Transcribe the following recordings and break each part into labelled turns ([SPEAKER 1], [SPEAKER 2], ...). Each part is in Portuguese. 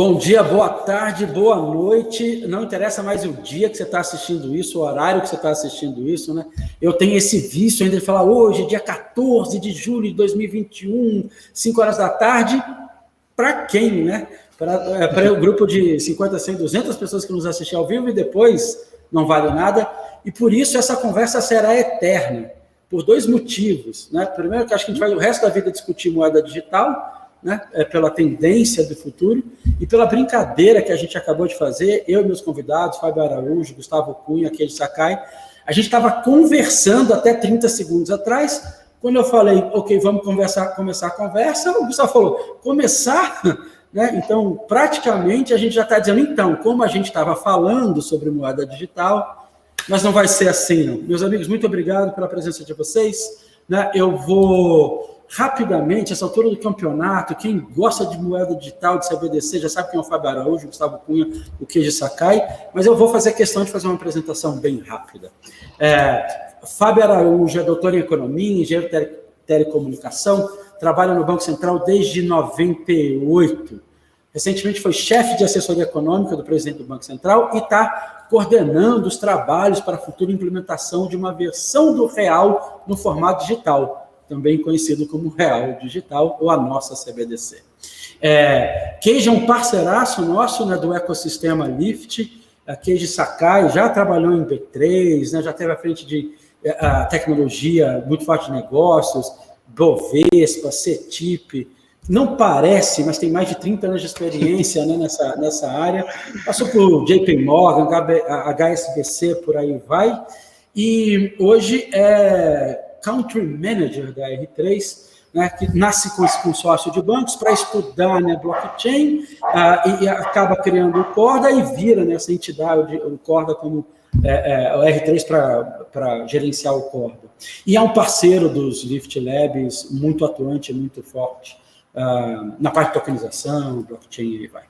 [SPEAKER 1] Bom dia, boa tarde, boa noite. Não interessa mais o dia que você está assistindo isso, o horário que você está assistindo isso, né? Eu tenho esse vício ainda de falar hoje, dia 14 de julho de 2021, 5 horas da tarde. Para quem, né? Para o grupo de 50, 100, 200 pessoas que nos assistem ao vivo e depois não vale nada. E por isso essa conversa será eterna, por dois motivos, né? Primeiro, que acho que a gente vai o resto da vida discutir moeda digital, né, pela tendência do futuro e pela brincadeira que a gente acabou de fazer, eu e meus convidados, Fábio Araújo, Gustavo Cunha, Keiji Sakai, a gente estava conversando até 30 segundos atrás, quando eu falei, ok, vamos começar a conversa, o Gustavo falou, começar? Né? Então, praticamente, a gente já está dizendo, então, como a gente estava falando sobre moeda digital, mas não vai ser assim, não. Meus amigos, muito obrigado pela presença de vocês, né? Eu vou... Rapidamente, essa altura do campeonato, quem gosta de moeda digital, de CBDC, já sabe quem é o Fábio Araújo, o Gustavo Cunha, o Keiji Sakai, mas eu vou fazer questão de fazer uma apresentação bem rápida. Fábio Araújo é doutor em Economia, engenheiro de telecomunicação, trabalha no Banco Central desde 98. Recentemente foi chefe de assessoria econômica do presidente do Banco Central e está coordenando os trabalhos para a futura implementação de uma versão do real no formato digital, também conhecido como Real Digital, ou a nossa CBDC. Keiji é um parceiraço nosso, né, do ecossistema Lift. Keiji Sakai já trabalhou em B3, né, já teve à frente de tecnologia muito forte de negócios, Bovespa, CETIP. Não parece, mas tem mais de 30 anos de experiência, né, nessa área. Passou por JP Morgan, HSBC, por aí vai. E hoje Country Manager da R3, né, que nasce com esse consórcio de bancos para estudar, né, blockchain, e acaba criando o Corda e vira nessa entidade, o Corda como o R3 para gerenciar o Corda. E é um parceiro dos Lift Labs, muito atuante, muito forte, na parte de tokenização, blockchain e aí vai.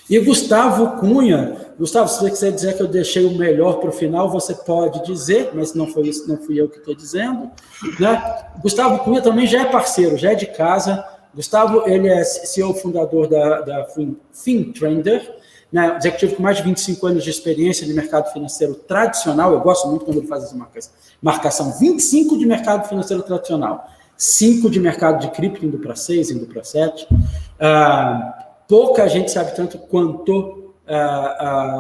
[SPEAKER 1] E Gustavo Cunha, Gustavo, se você quiser dizer que eu deixei o melhor para o final, você pode dizer, mas não foi isso, não fui eu que estou dizendo, né? Gustavo Cunha também já é parceiro, já é de casa. Gustavo, ele é CEO fundador da FinTrender, né? Executivo com mais de 25 anos de experiência de mercado financeiro tradicional. Eu gosto muito quando ele faz essa marcação. 25 de mercado financeiro tradicional, 5 de mercado de cripto, indo para 6, indo para 7. Pouca gente sabe tanto quanto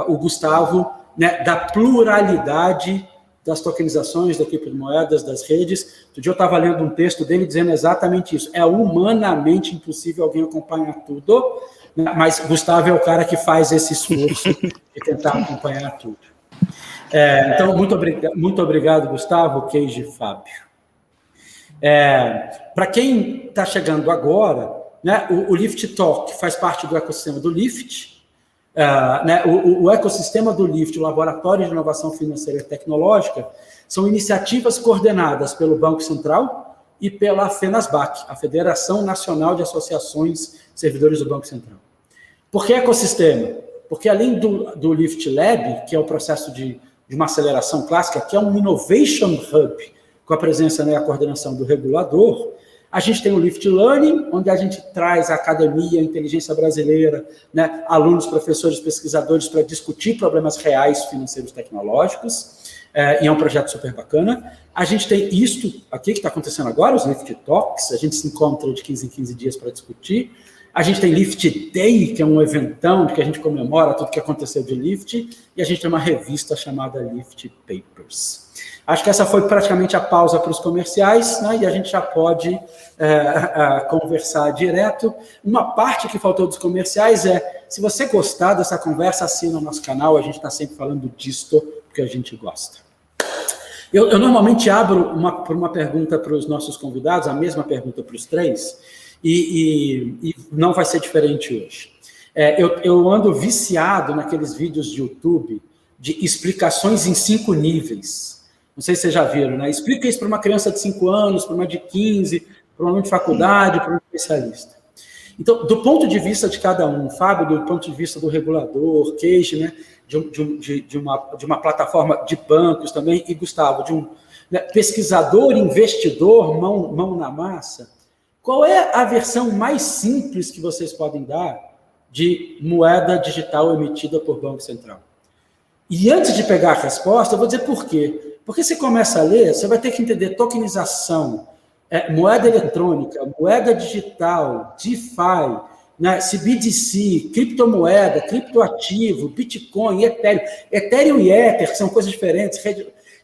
[SPEAKER 1] o Gustavo, né, da pluralidade das tokenizações, da criptomoedas, das redes. Outro dia eu estava lendo um texto dele dizendo exatamente isso. É humanamente impossível alguém acompanhar tudo, né, mas Gustavo é o cara que faz esse esforço de tentar acompanhar tudo. Então, muito obrigado, Gustavo, Keiji e Fábio. Para quem está chegando agora, né, o Lift Talk faz parte do ecossistema do Lift. Né, o ecossistema do Lift, o Laboratório de Inovação Financeira e Tecnológica, são iniciativas coordenadas pelo Banco Central e pela FENASBAC, a Federação Nacional de Associações de Servidores do Banco Central. Por que ecossistema? Porque além do Lift Lab, que é o processo de uma aceleração clássica, que é um Innovation Hub, com a presença, né, e a coordenação do regulador, a gente tem o Lift Learning, onde a gente traz a academia, a inteligência brasileira, né, alunos, professores, pesquisadores para discutir problemas reais financeiros tecnológicos, e é um projeto super bacana. A gente tem isto aqui que está acontecendo agora, os Lift Talks, a gente se encontra de 15 em 15 dias para discutir. A gente tem Lift Day, que é um eventão que a gente comemora tudo que aconteceu de Lift, e a gente tem uma revista chamada Lift Papers. Acho que essa foi praticamente a pausa para os comerciais, né? E a gente já pode conversar direto. Uma parte que faltou dos comerciais se você gostar dessa conversa, assina o nosso canal, a gente está sempre falando disto, porque a gente gosta. Eu normalmente abro uma pergunta para os nossos convidados, a mesma pergunta para os três, e não vai ser diferente hoje. Eu ando viciado naqueles vídeos de YouTube de explicações em 5 níveis. Não sei se vocês já viram, né? Explica isso para uma criança de 5 anos, para uma de 15, para um aluno de faculdade, para um especialista. Então, do ponto de vista de cada um, Fábio, do ponto de vista do regulador, Keiji, né, de uma plataforma de bancos também, e Gustavo, de um, né, pesquisador, investidor, mão na massa, qual é a versão mais simples que vocês podem dar de moeda digital emitida por Banco Central? E antes de pegar a resposta, eu vou dizer por quê. Porque você começa a ler, você vai ter que entender tokenização, moeda eletrônica, moeda digital, DeFi, né, CBDC, criptomoeda, criptoativo, Bitcoin, Ethereum. Ethereum e Ether, que são coisas diferentes.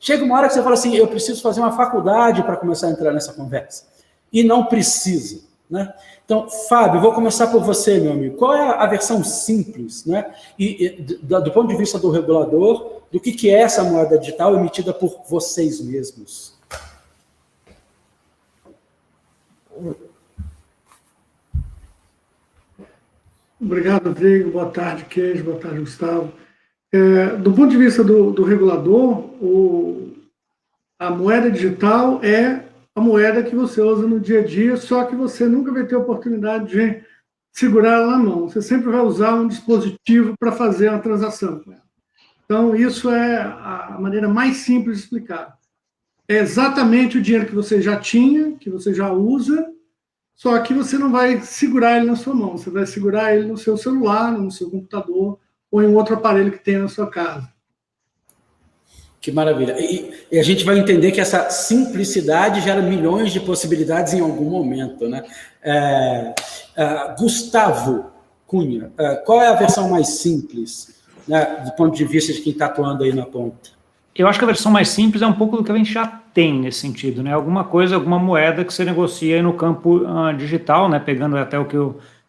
[SPEAKER 1] Chega uma hora que você fala assim, eu preciso fazer uma faculdade para começar a entrar nessa conversa. E não precisa, né? Então, Fábio, vou começar por você, meu amigo. Qual é a versão simples, né? Do ponto de vista do regulador, do que é essa moeda digital emitida por vocês mesmos?
[SPEAKER 2] Obrigado, Rodrigo. Boa tarde, Queijo. Boa tarde, Gustavo. Do ponto de vista do regulador, a moeda digital é a moeda que você usa no dia a dia, só que você nunca vai ter a oportunidade de segurar ela na mão. Você sempre vai usar um dispositivo para fazer uma transação. Então, isso é a maneira mais simples de explicar. É exatamente o dinheiro que você já tinha, que você já usa, só que você não vai segurar ele na sua mão, você vai segurar ele no seu celular, no seu computador ou em um outro aparelho que tenha na sua casa.
[SPEAKER 1] Que maravilha. E a gente vai entender que essa simplicidade gera milhões de possibilidades em algum momento, né? Gustavo Cunha, qual é a versão mais simples, né, do ponto de vista de quem está atuando aí na ponta?
[SPEAKER 3] Eu acho que a versão mais simples é um pouco do que a gente já tem nesse sentido, né? Alguma coisa, alguma moeda que você negocia aí no campo digital, né? Pegando até o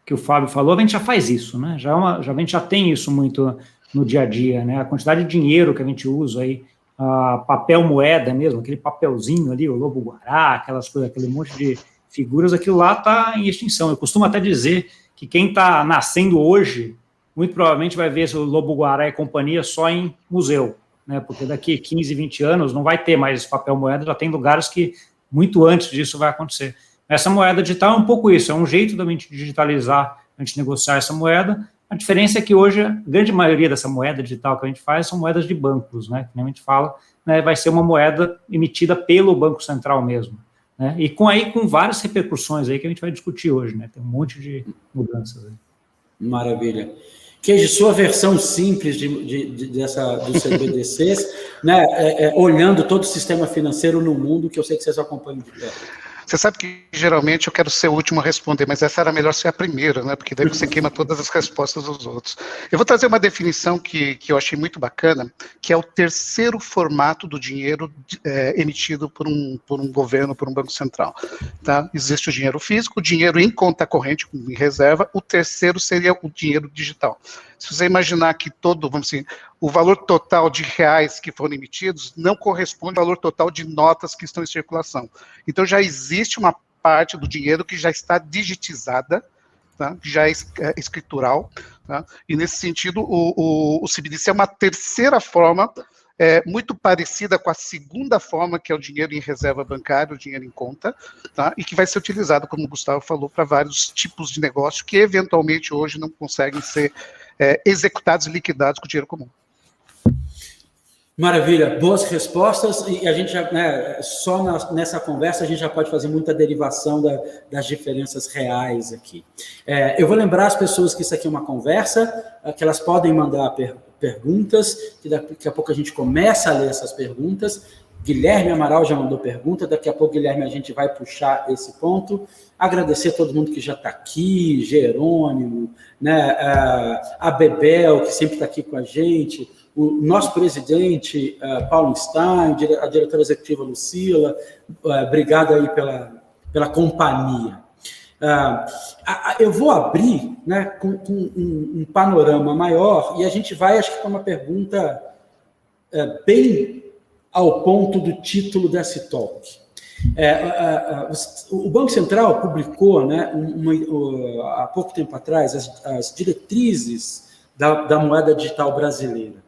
[SPEAKER 3] que o Fábio falou, a gente já faz isso, né? A gente já tem isso muito no dia a dia, né? A quantidade de dinheiro que a gente usa aí, papel moeda mesmo, aquele papelzinho ali, o lobo-guará, aquelas coisas, aquele monte de figuras, aquilo lá está em extinção. Eu costumo até dizer que quem está nascendo hoje, muito provavelmente vai ver o lobo-guará e companhia só em museu, né? Porque daqui 15, 20 anos não vai ter mais esse papel moeda, já tem lugares que muito antes disso vai acontecer. Essa moeda digital é um pouco isso, é um jeito da gente digitalizar, a gente negociar essa moeda. A diferença é que hoje a grande maioria dessa moeda digital que a gente faz são moedas de bancos, né? Que a gente fala, né, vai ser uma moeda emitida pelo Banco Central mesmo, né? E com várias repercussões aí que a gente vai discutir hoje, né? Tem um monte de mudanças aí.
[SPEAKER 1] Maravilha. Que sua versão simples dos CBDCs, né, olhando todo o sistema financeiro no mundo, que eu sei que vocês acompanham de perto.
[SPEAKER 4] Você sabe que geralmente eu quero ser o último a responder, mas essa era melhor ser a primeira, né? Porque daí você queima todas as respostas dos outros. Eu vou trazer uma definição que eu achei muito bacana, que é o terceiro formato do dinheiro emitido por um governo, por um banco central. Tá? Existe o dinheiro físico, o dinheiro em conta corrente, em reserva, o terceiro seria o dinheiro digital. Se você imaginar que vamos dizer, o valor total de reais que foram emitidos não corresponde ao valor total de notas que estão em circulação. Então já existe uma parte do dinheiro que já está digitizada, tá? Que já é escritural, tá? E nesse sentido o CBDC é uma terceira forma muito parecida com a segunda forma, que é o dinheiro em reserva bancária, o dinheiro em conta, tá? E que vai ser utilizado, como o Gustavo falou, para vários tipos de negócio que eventualmente hoje não conseguem ser executados e liquidados com dinheiro comum.
[SPEAKER 1] Maravilha, boas respostas, e a gente já, né, só nessa conversa a gente já pode fazer muita derivação das diferenças reais aqui. Eu vou lembrar as pessoas que isso aqui é uma conversa, que elas podem mandar perguntas, que daqui a pouco a gente começa a ler essas perguntas. Guilherme Amaral já mandou pergunta, daqui a pouco, Guilherme, a gente vai puxar esse ponto. Agradecer a todo mundo que já está aqui, Jerônimo, né, a Bebel, que sempre está aqui com a gente, o nosso presidente, Paulo Stein, a diretora executiva Lucila, obrigado aí pela companhia. Eu vou abrir, né, com um panorama maior, e a gente vai, acho que com uma pergunta bem ao ponto do título desse talk. O Banco Central publicou, né, há pouco tempo atrás, as diretrizes da moeda digital brasileira.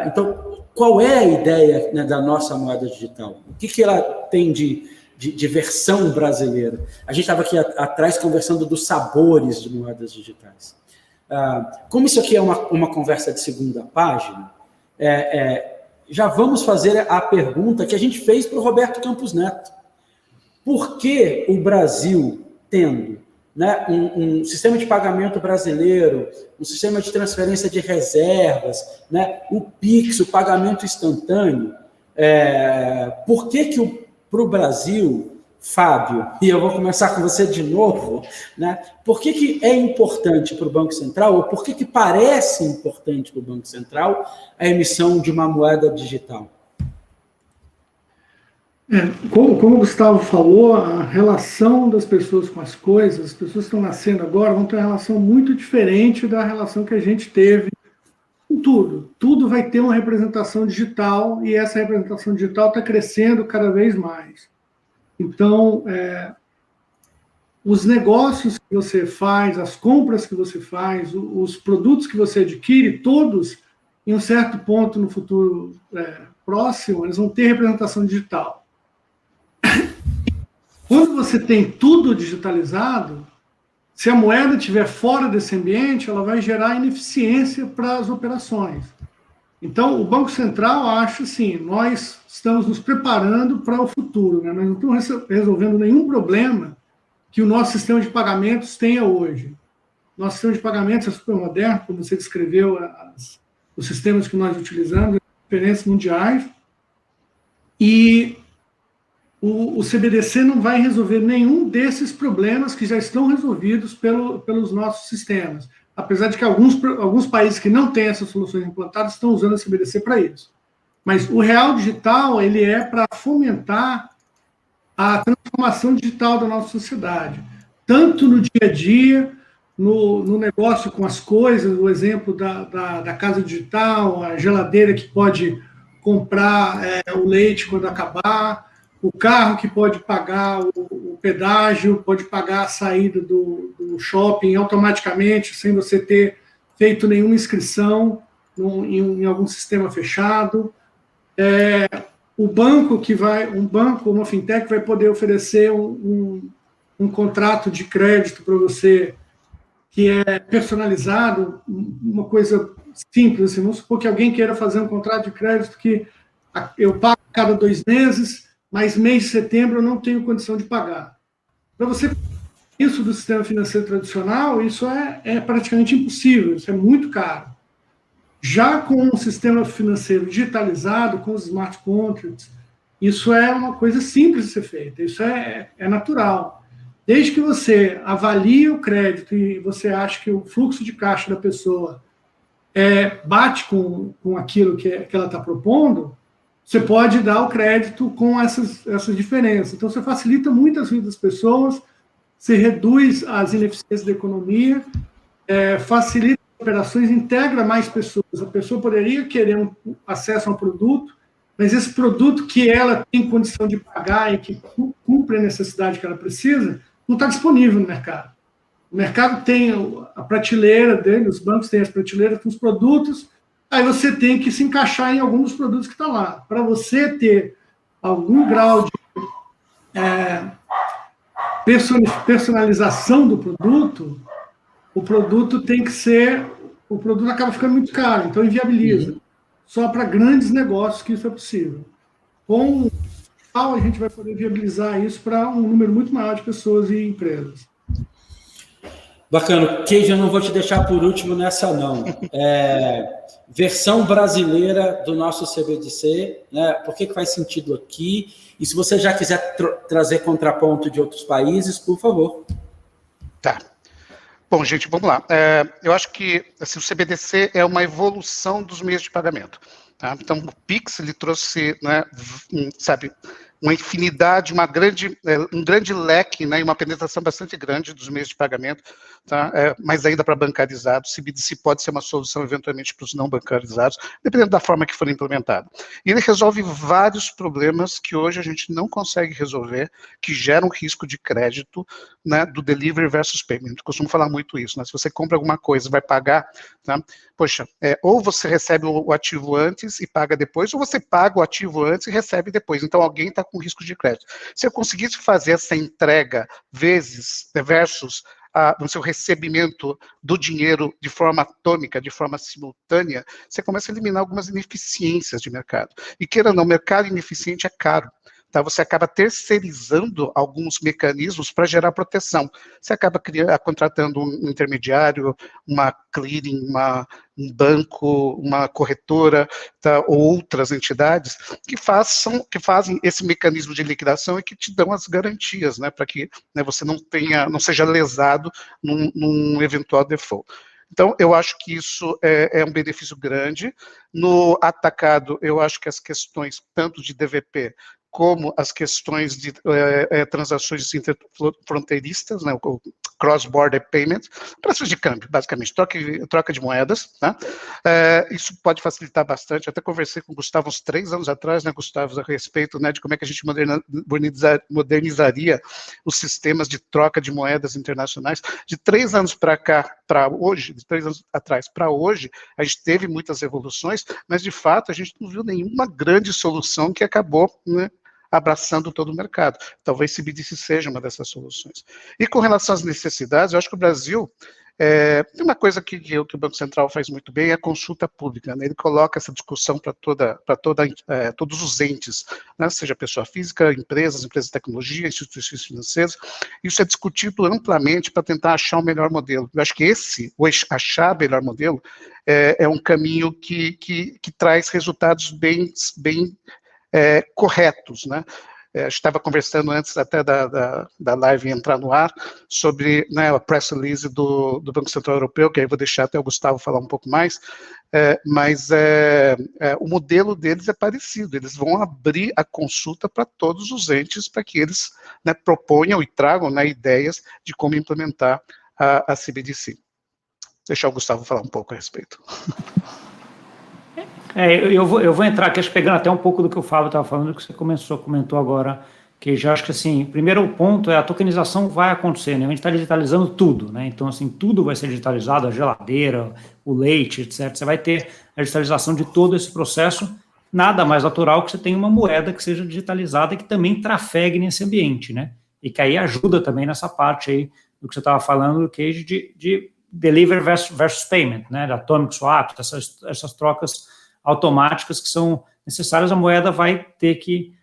[SPEAKER 1] Então, qual é a ideia, né, da nossa moeda digital? O que ela tem de versão brasileira? A gente estava aqui atrás conversando dos sabores de moedas digitais. Como isso aqui é uma conversa de segunda página, já vamos fazer a pergunta que a gente fez para o Roberto Campos Neto. Por que o Brasil, tendo né, um sistema de pagamento brasileiro, um sistema de transferência de reservas, né, o Pix, o pagamento instantâneo, por que para o Brasil, Fábio, e eu vou começar com você de novo, né, por que é importante para o Banco Central, ou por que parece importante para o Banco Central a emissão de uma moeda digital?
[SPEAKER 2] Como o Gustavo falou, a relação das pessoas com as coisas, as pessoas que estão nascendo agora vão ter uma relação muito diferente da relação que a gente teve com tudo. Tudo vai ter uma representação digital e essa representação digital está crescendo cada vez mais. Então, os negócios que você faz, as compras que você faz, os produtos que você adquire, todos, em um certo ponto no futuro próximo, eles vão ter representação digital. Quando você tem tudo digitalizado, se a moeda estiver fora desse ambiente, ela vai gerar ineficiência para as operações. Então, o Banco Central acha assim, nós estamos nos preparando para o futuro, né? Nós não estamos resolvendo nenhum problema que o nosso sistema de pagamentos tenha hoje. Nosso sistema de pagamentos é super moderno, como você descreveu, os sistemas que nós utilizamos, referências mundiais, e o CBDC não vai resolver nenhum desses problemas que já estão resolvidos pelos nossos sistemas. Apesar de que alguns países que não têm essas soluções implantadas estão usando o CBDC para isso. Mas o real digital, ele é para fomentar a transformação digital da nossa sociedade. Tanto no dia a dia, no negócio com as coisas, o exemplo da casa digital, a geladeira que pode comprar o leite quando acabar, o carro que pode pagar o pedágio, pode pagar a saída do shopping automaticamente, sem você ter feito nenhuma inscrição em algum sistema fechado. O banco uma fintech vai poder oferecer um contrato de crédito para você que é personalizado, uma coisa simples, assim, vamos supor que alguém queira fazer um contrato de crédito que eu pago a cada 2 meses, mas mês de setembro eu não tenho condição de pagar. Para você isso do sistema financeiro tradicional, isso é praticamente impossível, isso é muito caro. Já com um sistema financeiro digitalizado, com os smart contracts, isso é uma coisa simples de ser feita, isso é natural. Desde que você avalie o crédito e você acha que o fluxo de caixa da pessoa bate com aquilo que ela está propondo, você pode dar o crédito com essas diferenças. Então, você facilita muito a vida das pessoas, você reduz as ineficiências da economia, facilita as operações, integra mais pessoas. A pessoa poderia querer acesso a um produto, mas esse produto que ela tem condição de pagar e que cumpre a necessidade que ela precisa, não está disponível no mercado. O mercado tem a prateleira dele, os bancos têm as prateleiras com os produtos, aí você tem que se encaixar em algum dos produtos que está lá. Para você ter algum grau de personalização do produto, o produto tem que ser... O produto acaba ficando muito caro, então inviabiliza. Só para grandes negócios que isso é possível. Com o digital, a gente vai poder viabilizar isso para um número muito maior de pessoas e empresas.
[SPEAKER 1] Bacana. Keiji, eu não vou te deixar por último nessa, não. Versão brasileira do nosso CBDC, né? Por que faz sentido aqui? E se você já quiser trazer contraponto de outros países, por favor.
[SPEAKER 4] Tá. Bom, gente, vamos lá. Eu acho que assim, o CBDC é uma evolução dos meios de pagamento. Tá? Então, o Pix, ele trouxe, né, uma infinidade, um grande leque, né, e uma penetração bastante grande dos meios de pagamento, tá? Mas ainda para bancarizados. O CBDC pode ser uma solução, eventualmente, para os não bancarizados, dependendo da forma que for implementado. E ele resolve vários problemas que hoje a gente não consegue resolver, que geram risco de crédito, né, do delivery versus payment. Eu costumo falar muito isso, né? Se você compra alguma coisa, vai pagar, tá? Poxa, ou você recebe o ativo antes e paga depois, ou você paga o ativo antes e recebe depois. Então, alguém está com risco de crédito. Se eu conseguisse fazer essa entrega versus no seu recebimento do dinheiro de forma atômica, de forma simultânea, você começa a eliminar algumas ineficiências de mercado. E queira ou não, mercado ineficiente é caro. tá? Você acaba terceirizando alguns mecanismos para gerar proteção. Você acaba contratando um intermediário, uma clearing, um banco, uma corretora, tá? Ou outras entidades que fazem esse mecanismo de liquidação e que te dão as garantias, né, para que, né, você não seja lesado num eventual default. Então, eu acho que isso é um benefício grande. No atacado, eu acho que as questões, tanto de DVP, como as questões de transações interfronteiristas, né, o cross-border payment, operações de câmbio, basicamente, troca de moedas, tá? Isso pode facilitar bastante. Eu até conversei com o Gustavo uns 3 anos atrás, né, Gustavo, a respeito, né, de como é que a gente modernizaria os sistemas de troca de moedas internacionais. De 3 anos para cá, para hoje, de 3 anos atrás para hoje, a gente teve muitas evoluções, mas de fato a gente não viu nenhuma grande solução que acabou, né, abraçando todo o mercado. Talvez CBDC seja uma dessas soluções. E com relação às necessidades, eu acho que o Brasil tem uma coisa que o Banco Central faz muito bem, é a consulta pública, né? Ele coloca essa discussão para todos os entes, né? Seja pessoa física, empresas de tecnologia, instituições financeiras. Isso é discutido amplamente para tentar achar o melhor modelo. Eu acho que achar o melhor modelo, é um caminho que traz resultados bem corretos, né? Estava conversando antes até da live entrar no ar sobre, né, a press release do Banco Central Europeu, que aí vou deixar até o Gustavo falar um pouco mais, mas o modelo deles é parecido, eles vão abrir a consulta para todos os entes para que eles, né, proponham e tragam, né, ideias de como implementar a CBDC. Deixar o Gustavo falar um pouco a respeito.
[SPEAKER 3] Eu vou entrar aqui, pegando até um pouco do que o Fábio estava falando, que você comentou agora, que já acho que, assim, primeiro ponto é a tokenização vai acontecer, né? A gente está digitalizando tudo, né? Então, assim, tudo vai ser digitalizado, a geladeira, o leite, etc. Você vai ter a digitalização de todo esse processo, nada mais natural que você tenha uma moeda que seja digitalizada e que também trafegue nesse ambiente, né? E que aí ajuda também nessa parte aí do que você estava falando, do case de deliver versus payment, né? Da atomic swap, essas trocas automáticas que são necessárias, a moeda vai ter que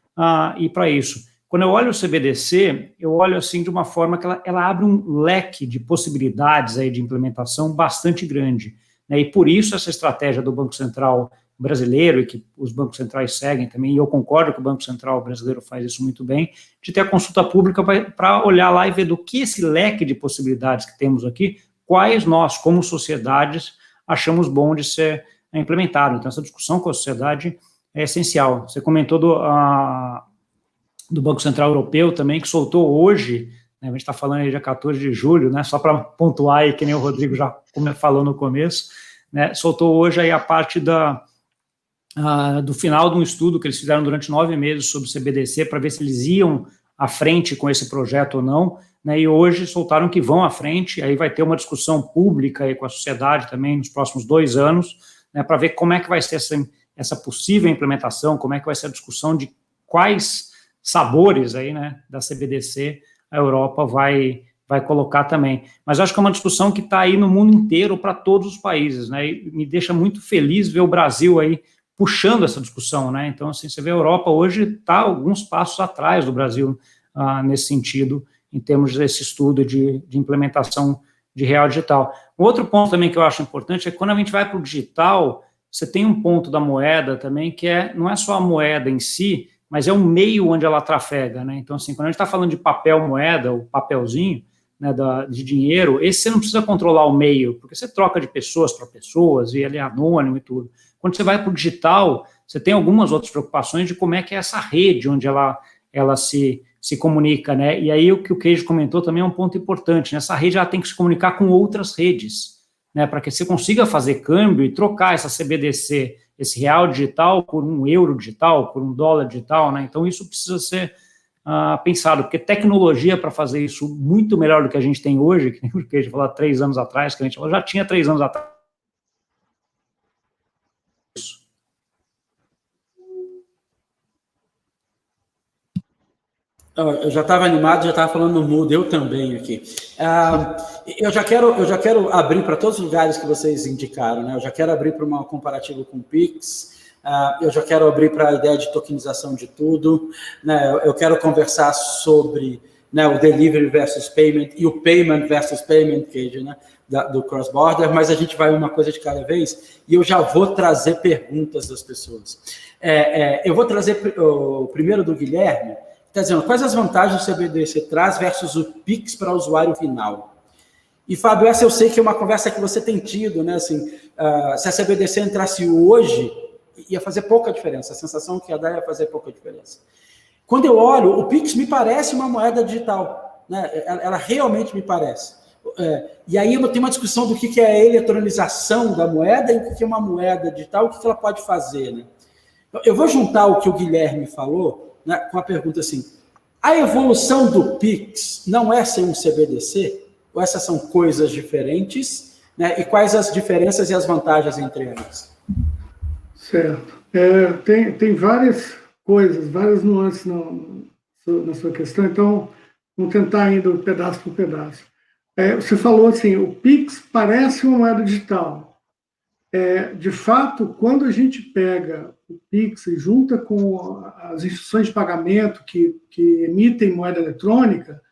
[SPEAKER 3] ir para isso. Quando eu olho o CBDC, eu olho assim de uma forma que ela abre um leque de possibilidades aí de implementação bastante grande, né? E por isso essa estratégia do Banco Central brasileiro, e que os bancos centrais seguem também, e eu concordo que o Banco Central brasileiro faz isso muito bem, de ter a consulta pública para olhar lá e ver do que esse leque de possibilidades que temos aqui, quais nós, como sociedades, achamos bom de ser implementado. Então, essa discussão com a sociedade é essencial. Você comentou do Banco Central Europeu também, que soltou hoje, né, a gente está falando aí dia 14 de julho, né, só para pontuar aí, que nem o Rodrigo já falou no começo, né, soltou hoje aí a parte do final de um estudo que eles fizeram durante 9 meses sobre o CBDC, para ver se eles iam à frente com esse projeto ou não, né, e hoje soltaram que vão à frente, aí vai ter uma discussão pública aí com a sociedade também nos próximos 2 anos, né, para ver como é que vai ser essa possível implementação, como é que vai ser a discussão de quais sabores aí, né, da CBDC a Europa vai colocar também. Mas eu acho que é uma discussão que está aí no mundo inteiro para todos os países, né, e me deixa muito feliz ver o Brasil aí puxando essa discussão, né. Então, assim, você vê a Europa hoje está alguns passos atrás do Brasil nesse sentido, em termos desse estudo de implementação de real digital. Um outro ponto também que eu acho importante é que quando a gente vai para o digital, você tem um ponto da moeda também que não é só a moeda em si, mas é o meio onde ela trafega, né? Então, assim, quando a gente está falando de papel moeda, o papelzinho, né, de dinheiro, esse você não precisa controlar o meio, porque você troca de pessoas para pessoas e ele é anônimo e tudo. Quando você vai para o digital, você tem algumas outras preocupações de como é que é essa rede onde ela se comunica, né? E aí o que o Queijo comentou também é um ponto importante, né? Essa rede ela tem que se comunicar com outras redes, né? Para que você consiga fazer câmbio e trocar essa CBDC, esse real digital, por um euro digital, por um dólar digital, né? Então isso precisa ser pensado, porque tecnologia para fazer isso muito melhor do que a gente tem hoje, que nem o Queijo falou 3 anos atrás, que a gente falou, já tinha 3 anos atrás.
[SPEAKER 1] Eu já estava animado, já estava falando no mudo, eu também aqui. Eu já quero abrir para todos os lugares que vocês indicaram, né? Eu já quero abrir para uma comparativa com o Pix, Eu já quero abrir para a ideia de tokenização de tudo, né? Eu quero conversar sobre, né, o delivery versus payment e o payment versus payment, Cage, né, do cross-border, mas a gente vai uma coisa de cada vez e eu já vou trazer perguntas das pessoas. Eu vou trazer o primeiro do Guilherme, está dizendo, quais as vantagens o CBDC traz versus o Pix para o usuário final? E, Fábio, essa eu sei que é uma conversa que você tem tido, né? Assim, se a CBDC entrasse hoje, ia fazer pouca diferença. A sensação que ia dar ia fazer pouca diferença. Quando eu olho, o Pix me parece uma moeda digital, né? Ela realmente me parece. E aí eu tenho uma discussão do que é a eletronização da moeda e o que é uma moeda digital, o que ela pode fazer, né? Eu vou juntar o que o Guilherme falou, né, com a pergunta assim, a evolução do Pix não é sem um CBDC? Ou essas são coisas diferentes, né? E quais as diferenças e as vantagens entre elas?
[SPEAKER 2] Certo. Tem várias coisas, várias nuances na sua questão, então vamos tentar indo pedaço por pedaço. Você falou assim, o Pix parece uma moeda digital. De fato, quando a gente pega o Pix e junta com as instituições de pagamento que emitem moeda eletrônica,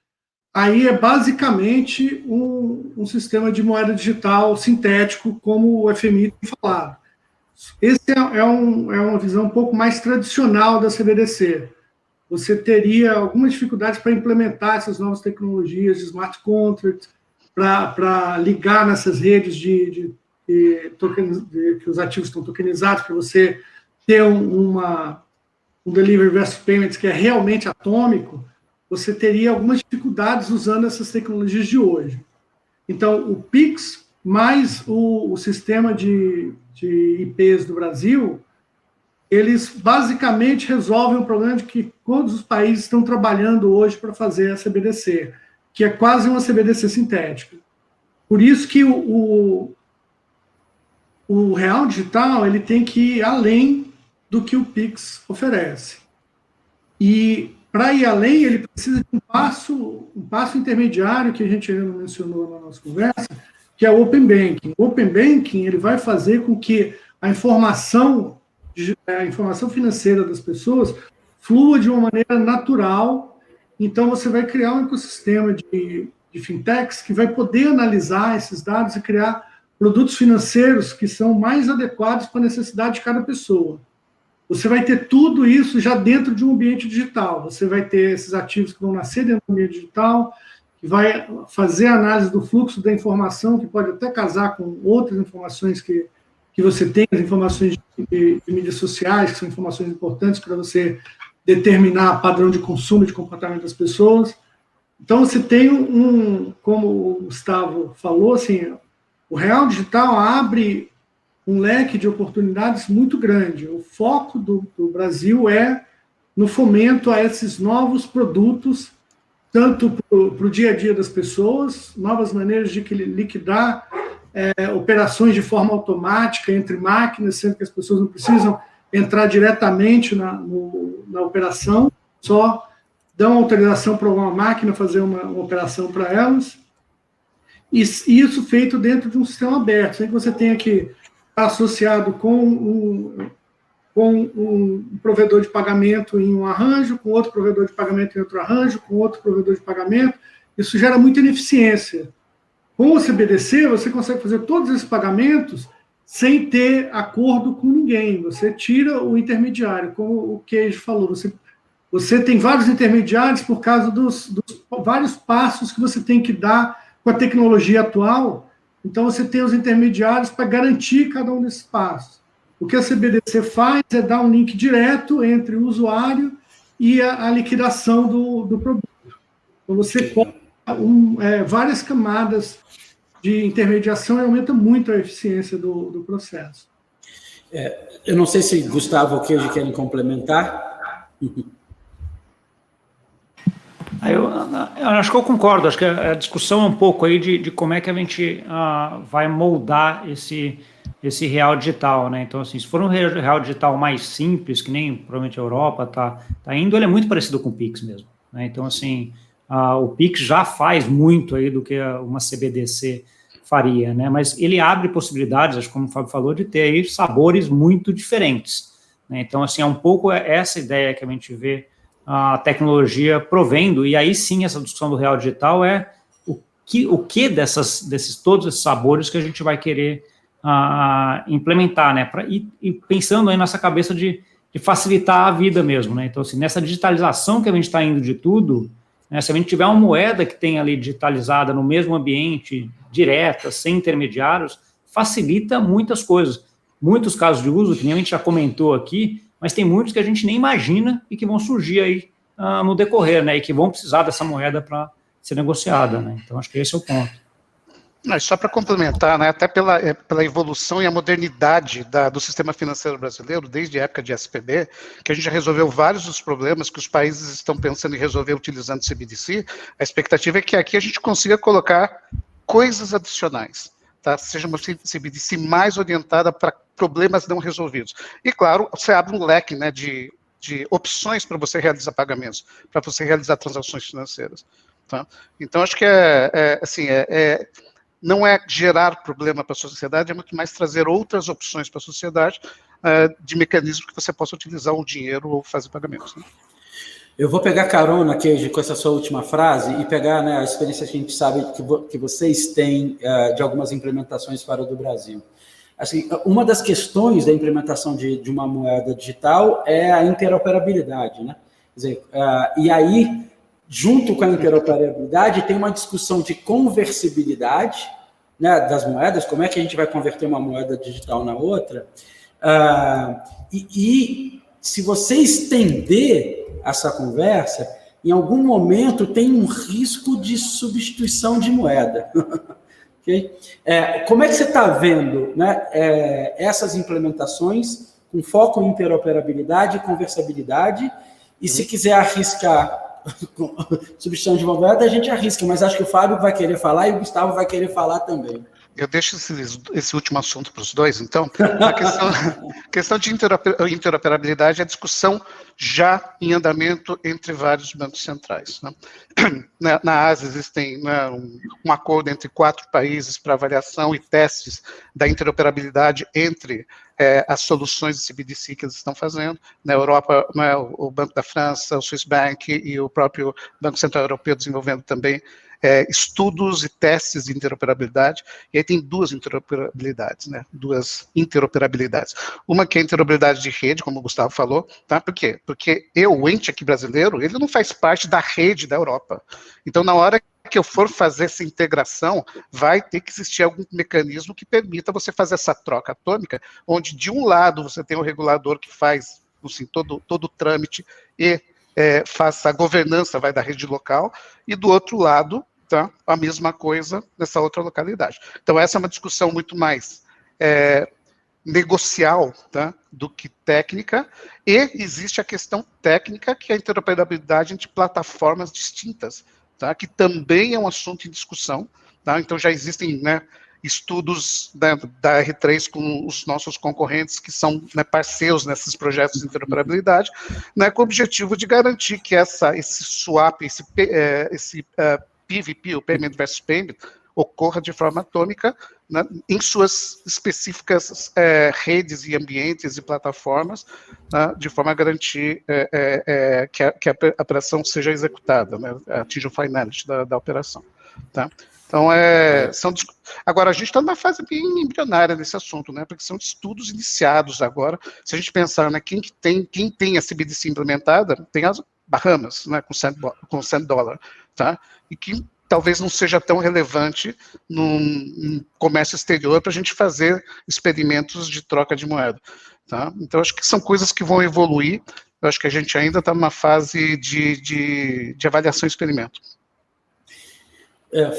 [SPEAKER 2] aí é basicamente um sistema de moeda digital sintético, como o FMI tem falado. Esse é uma visão um pouco mais tradicional da CBDC. Você teria algumas dificuldades para implementar essas novas tecnologias de smart contracts, para ligar nessas redes que os ativos estão tokenizados, para você ter um delivery versus payments que é realmente atômico, você teria algumas dificuldades usando essas tecnologias de hoje. Então, o Pix mais o sistema de IPs do Brasil, eles basicamente resolvem o problema de que todos os países estão trabalhando hoje para fazer a CBDC, que é quase uma CBDC sintética. Por isso que o real digital ele tem que ir além do que o Pix oferece. E para ir além, ele precisa de um passo intermediário que a gente ainda não mencionou na nossa conversa, que é o Open Banking. O Open Banking ele vai fazer com que a informação financeira das pessoas flua de uma maneira natural. Então, você vai criar um ecossistema de fintechs que vai poder analisar esses dados e criar produtos financeiros que são mais adequados para a necessidade de cada pessoa. Você vai ter tudo isso já dentro de um ambiente digital. Você vai ter esses ativos que vão nascer dentro do ambiente digital, que vai fazer a análise do fluxo da informação, que pode até casar com outras informações que você tem, as informações de mídias sociais, que são informações importantes para você determinar padrão de consumo e de comportamento das pessoas. Então, você tem como o Gustavo falou, assim, o real digital abre um leque de oportunidades muito grande. O foco do Brasil é no fomento a esses novos produtos, tanto para o dia a dia das pessoas, novas maneiras de liquidar operações de forma automática entre máquinas, sendo que as pessoas não precisam entrar diretamente na operação, só dão autorização para uma máquina fazer uma operação para elas, e isso feito dentro de um sistema aberto, sem que você tenha que estar associado com um provedor de pagamento em um arranjo, com outro provedor de pagamento em outro arranjo, com outro provedor de pagamento. Isso gera muita ineficiência. Com o CBDC, você consegue fazer todos esses pagamentos sem ter acordo com ninguém. Você tira o intermediário, como o Queijo falou. Você tem vários intermediários por causa dos vários passos que você tem que dar com a tecnologia atual. Então, você tem os intermediários para garantir cada um desses passos. O que a CBDC faz é dar um link direto entre o usuário e a liquidação do produto. Então, você coloca várias camadas de intermediação e aumenta muito a eficiência do processo.
[SPEAKER 1] Eu não sei se Gustavo ou Queijo querem complementar.
[SPEAKER 3] Eu acho que eu concordo. Acho que a discussão é um pouco aí de como é que a gente vai moldar esse real digital, né? Então, assim, se for um real digital mais simples, que nem provavelmente a Europa tá indo, ele é muito parecido com o Pix mesmo, né? Então, assim, o Pix já faz muito aí do que uma CBDC faria, né? Mas ele abre possibilidades, acho que como o Fábio falou, de ter aí sabores muito diferentes, né? Então, assim, é um pouco essa ideia que a gente vê a tecnologia provendo, e aí sim essa discussão do real digital é o que desses todos esses sabores que a gente vai querer implementar, né? E pensando aí nessa cabeça de facilitar a vida mesmo, né? Então, assim, nessa digitalização que a gente está indo de tudo, né, se a gente tiver uma moeda que tem ali digitalizada no mesmo ambiente, direta, sem intermediários, facilita muitas coisas. Muitos casos de uso, que nem a gente já comentou aqui, mas tem muitos que a gente nem imagina e que vão surgir aí no decorrer, né? E que vão precisar dessa moeda para ser negociada, né? Então, acho que esse é o ponto.
[SPEAKER 4] Só para complementar, né, até pela evolução e a modernidade do sistema financeiro brasileiro, desde a época de SPB, que a gente já resolveu vários dos problemas que os países estão pensando em resolver utilizando o CBDC, a expectativa é que aqui a gente consiga colocar coisas adicionais, tá? Seja uma CBDC mais orientada para problemas não resolvidos. E, claro, você abre um leque, né, de opções para você realizar pagamentos, para você realizar transações financeiras. Tá? Então, acho que não é gerar problema para a sociedade, é muito mais trazer outras opções para a sociedade de mecanismos que você possa utilizar o dinheiro ou fazer pagamentos. Né?
[SPEAKER 1] Eu vou pegar carona, Keiji, com essa sua última frase e pegar, né, a experiência que a gente sabe que vocês têm de algumas implementações fora do Brasil. Assim, uma das questões da implementação de uma moeda digital é a interoperabilidade, né? Quer dizer, e aí, junto com a interoperabilidade, tem uma discussão de conversibilidade, né, das moedas, como é que a gente vai converter uma moeda digital na outra, e se você estender essa conversa, em algum momento tem um risco de substituição de moeda. Okay? Como é que você está vendo, né, essas implementações com foco em interoperabilidade e conversabilidade, e se quiser arriscar substituição de moeda, a gente arrisca, mas acho que o Fábio vai querer falar e o Gustavo vai querer falar também.
[SPEAKER 4] Eu deixo esse último assunto para os dois, então. A questão de interoperabilidade é a discussão já em andamento entre vários bancos centrais. Né? Na Ásia existem, né, um acordo entre 4 países para avaliação e testes da interoperabilidade entre as soluções de CBDC que eles estão fazendo. Na Europa, né, o Banco da França, o Swiss Bank e o próprio Banco Central Europeu desenvolvendo também estudos e testes de interoperabilidade, e aí tem duas interoperabilidades, né? Duas interoperabilidades. Uma que é a interoperabilidade de rede, como o Gustavo falou, tá? Por quê? Porque o ente aqui brasileiro, ele não faz parte da rede da Europa. Então, na hora que eu for fazer essa integração, vai ter que existir algum mecanismo que permita você fazer essa troca atômica, onde de um lado você tem o regulador que faz, assim, todo o trâmite e faz a governança, vai da rede local, e do outro lado, tá, a mesma coisa nessa outra localidade. Então, essa é uma discussão muito mais negocial, tá, do que técnica, e existe a questão técnica, que é a interoperabilidade entre plataformas distintas, tá, que também é um assunto em discussão. Tá, então, já existem, né, estudos da R3 com os nossos concorrentes, que são, né, parceiros nesses projetos de interoperabilidade, né, com o objetivo de garantir que esse swap, esse PVP, o Payment versus Payment, ocorra de forma atômica, né, em suas específicas redes e ambientes e plataformas, né, de forma a garantir que a operação seja executada, né, atinja o finality da operação. Tá? Então, agora, a gente está numa fase bem embrionária nesse assunto, né, porque são estudos iniciados agora. Se a gente pensar, né, quem tem a CBDC implementada, tem as Bahamas, né, com $100, tá? E que talvez não seja tão relevante no comércio exterior para a gente fazer experimentos de troca de moeda. Tá? Então, acho que são coisas que vão evoluir. Eu acho que a gente ainda está numa fase de avaliação e experimento.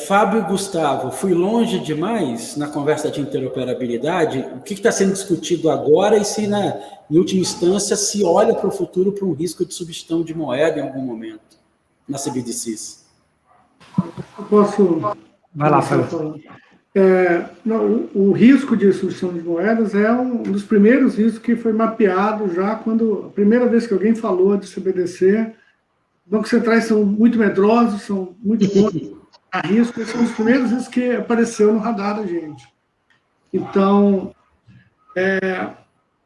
[SPEAKER 1] Fábio e Gustavo, fui longe demais na conversa de interoperabilidade. O que está sendo discutido agora e se, né, em última instância, se olha para o futuro para um risco de substituição de moeda em algum momento na CBDCs?
[SPEAKER 2] Eu posso...
[SPEAKER 3] Vai lá, Fábio.
[SPEAKER 2] O risco de substituição de moedas é um dos primeiros riscos que foi mapeado já quando a primeira vez que alguém falou de CBDC. Bancos centrais são muito medrosos, são muito bons a risco, esses são os primeiros riscos que apareceu no radar da gente. Então,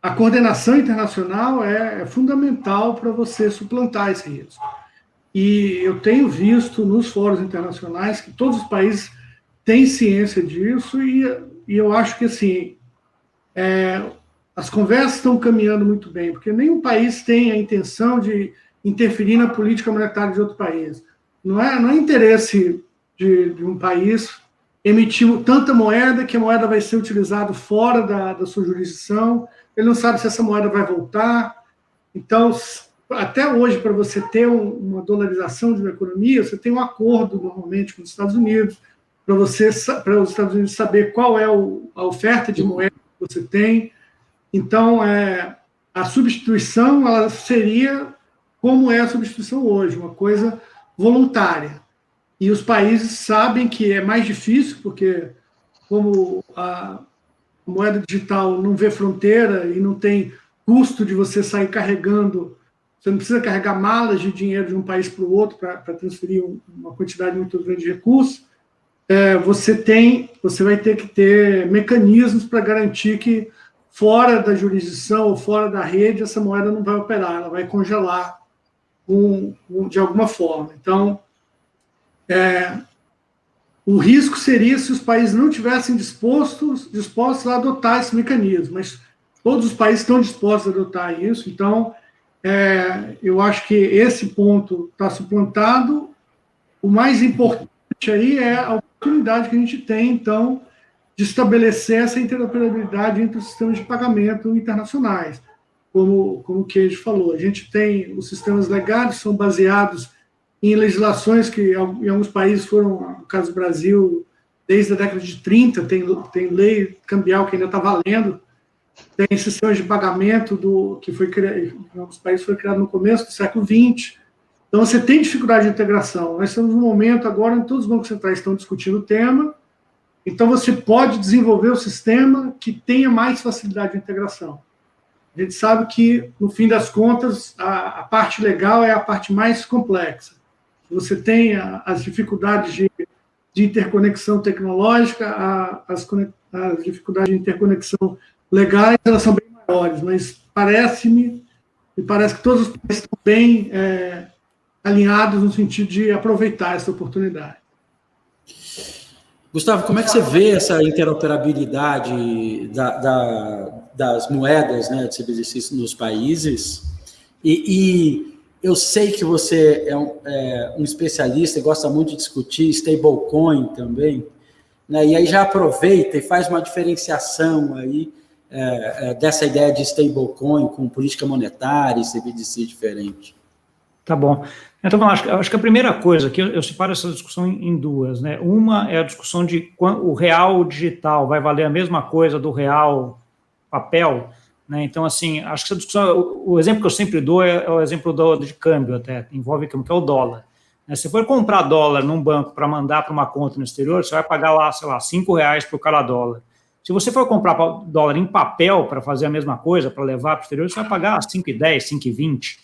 [SPEAKER 2] a coordenação internacional é fundamental para você suplantar esse risco. E eu tenho visto nos fóruns internacionais que todos os países têm ciência disso e eu acho que, assim, as conversas estão caminhando muito bem, porque nenhum país tem a intenção de interferir na política monetária de outro país. Não é interesse de um país emitir tanta moeda que a moeda vai ser utilizada fora da sua jurisdição, ele não sabe se essa moeda vai voltar. Então, até hoje, para você ter uma dolarização de uma economia, você tem um acordo, normalmente, com os Estados Unidos, para os Estados Unidos saber qual é a oferta de moeda que você tem. Então, a substituição ela seria como é a substituição hoje, uma coisa voluntária. E os países sabem que é mais difícil, porque como a moeda digital não vê fronteira e não tem custo de você sair carregando, você não precisa carregar malas de dinheiro de um país para o outro para transferir uma quantidade muito grande de recursos, você vai ter que ter mecanismos para garantir que fora da jurisdição ou fora da rede essa moeda não vai operar, ela vai congelar de alguma forma. Então, o risco seria se os países não tivessem dispostos a adotar esse mecanismo, mas todos os países estão dispostos a adotar isso, então eu acho que esse ponto está suplantado. O mais importante aí é a oportunidade que a gente tem, então, de estabelecer essa interoperabilidade entre os sistemas de pagamento internacionais. Como o Queijo falou, a gente tem os sistemas legais, são baseados em legislações que em alguns países foram, no caso do Brasil, desde a década de 30, tem lei cambial que ainda está valendo, tem sistemas de pagamento que foi criado, em alguns países foi criado no começo do século XX. Então, você tem dificuldade de integração. Nós estamos num momento agora em que todos os bancos centrais estão discutindo o tema, então você pode desenvolver um sistema que tenha mais facilidade de integração. A gente sabe que, no fim das contas, a parte legal é a parte mais complexa. Você tem as dificuldades de interconexão tecnológica, as dificuldades de interconexão legais, elas são bem maiores, mas parece que todos os países estão bem alinhados no sentido de aproveitar essa oportunidade.
[SPEAKER 1] Gustavo, como é que você vê essa interoperabilidade das moedas, né, de CBDCs nos países? E eu sei que você é um especialista e gosta muito de discutir stablecoin também, né, e aí já aproveita e faz uma diferenciação aí dessa ideia de stablecoin com política monetária e CBDC diferente.
[SPEAKER 3] Tá bom. Então, acho que a primeira coisa aqui, eu separo essa discussão em duas, né? Uma é a discussão de o real digital vai valer a mesma coisa do real papel, né? Então, assim, acho que essa discussão, o exemplo que eu sempre dou é o exemplo de câmbio, até, envolve câmbio, que é o dólar. Se você for comprar dólar num banco para mandar para uma conta no exterior, você vai pagar lá, sei lá, R$5 por cada dólar. Se você for comprar dólar em papel para fazer a mesma coisa, para levar para o exterior, você vai pagar R$5,10, R$5,20.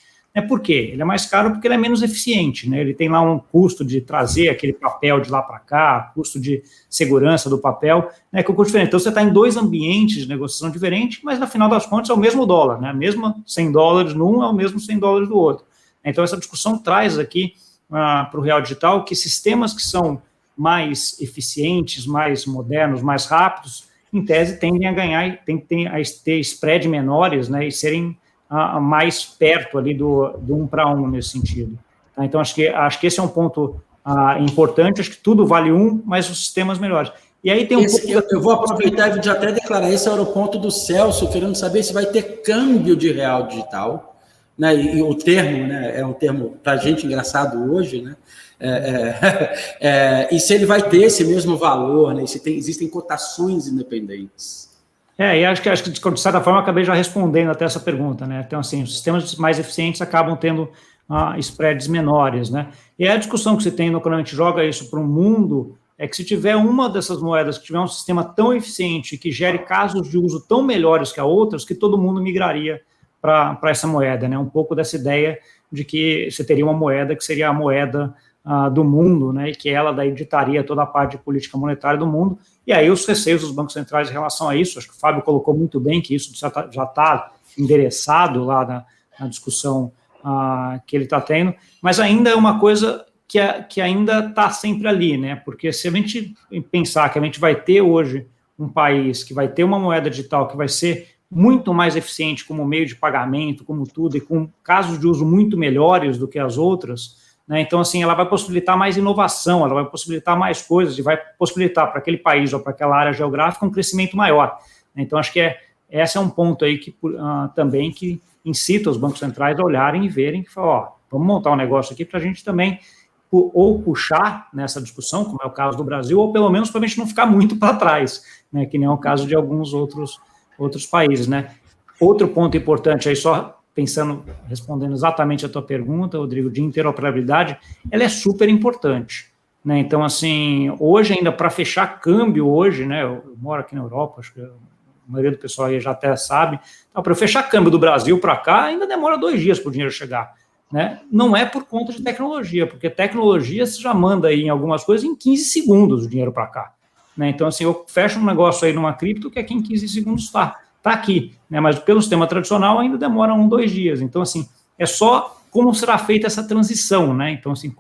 [SPEAKER 3] Por quê? Ele é mais caro porque ele é menos eficiente, né? Ele tem lá um custo de trazer aquele papel de lá para cá, custo de segurança do papel, né, que é um custo diferente. Então, você está em dois ambientes de negociação diferentes, mas, no final das contas, é o mesmo dólar, né? Mesmo $100 num é o mesmo $100 do outro. Então, essa discussão traz aqui para o real digital que sistemas que são mais eficientes, mais modernos, mais rápidos, em tese, tendem a ganhar, tendem a ter spread menores, né, e serem mais perto ali do 1 para 1 nesse sentido. Tá? Então, acho que esse é um ponto importante, acho que tudo vale mas os sistemas melhores. E aí tem
[SPEAKER 1] eu vou aproveitar e já até declarar, esse era o ponto do Celso, querendo saber se vai ter câmbio de real digital, né? E o termo, né, é um termo para a gente engraçado hoje, né? E se ele vai ter esse mesmo valor, né? Se existem cotações independentes.
[SPEAKER 3] E acho que de certa forma, acabei já respondendo até essa pergunta, né? Então, assim, os sistemas mais eficientes acabam tendo spreads menores, né? E a discussão que se tem quando a gente joga isso para o mundo é que se tiver uma dessas moedas que tiver um sistema tão eficiente que gere casos de uso tão melhores que a outras, que todo mundo migraria para essa moeda, né? Um pouco dessa ideia de que você teria uma moeda que seria a moeda do mundo, né, e que ela daí ditaria toda a parte de política monetária do mundo, e aí os receios dos bancos centrais em relação a isso, acho que o Fábio colocou muito bem que isso já está endereçado lá na discussão que ele está tendo, mas ainda é uma coisa que ainda está sempre ali, né, porque se a gente pensar que a gente vai ter hoje um país que vai ter uma moeda digital que vai ser muito mais eficiente como meio de pagamento, como tudo, e com casos de uso muito melhores do que as outras, né? Então, assim, ela vai possibilitar mais inovação, ela vai possibilitar mais coisas, e vai possibilitar para aquele país ou para aquela área geográfica um crescimento maior. Então, acho que esse é um ponto aí que também que incita os bancos centrais a olharem e verem, que falam, vamos montar um negócio aqui para a gente também ou puxar nessa discussão, como é o caso do Brasil, ou pelo menos para a gente não ficar muito para trás, né? Que nem é o caso de alguns outros países, né? Outro ponto importante aí, só pensando, respondendo exatamente a tua pergunta, Rodrigo, de interoperabilidade, ela é super importante, né? Então, assim, hoje ainda para fechar câmbio hoje, né? Eu moro aqui na Europa, acho que a maioria do pessoal aí já até sabe, então, para eu fechar câmbio do Brasil para cá, ainda demora 2 dias para o dinheiro chegar, né? Não é por conta de tecnologia, porque tecnologia você já manda aí em algumas coisas em 15 segundos o dinheiro para cá, né? Então, assim, eu fecho um negócio aí numa cripto que aqui em 15 segundos está aqui, né? Mas pelo sistema tradicional ainda demora 1-2 dias. Então, assim, é só como será feita essa transição, né? Então, assim,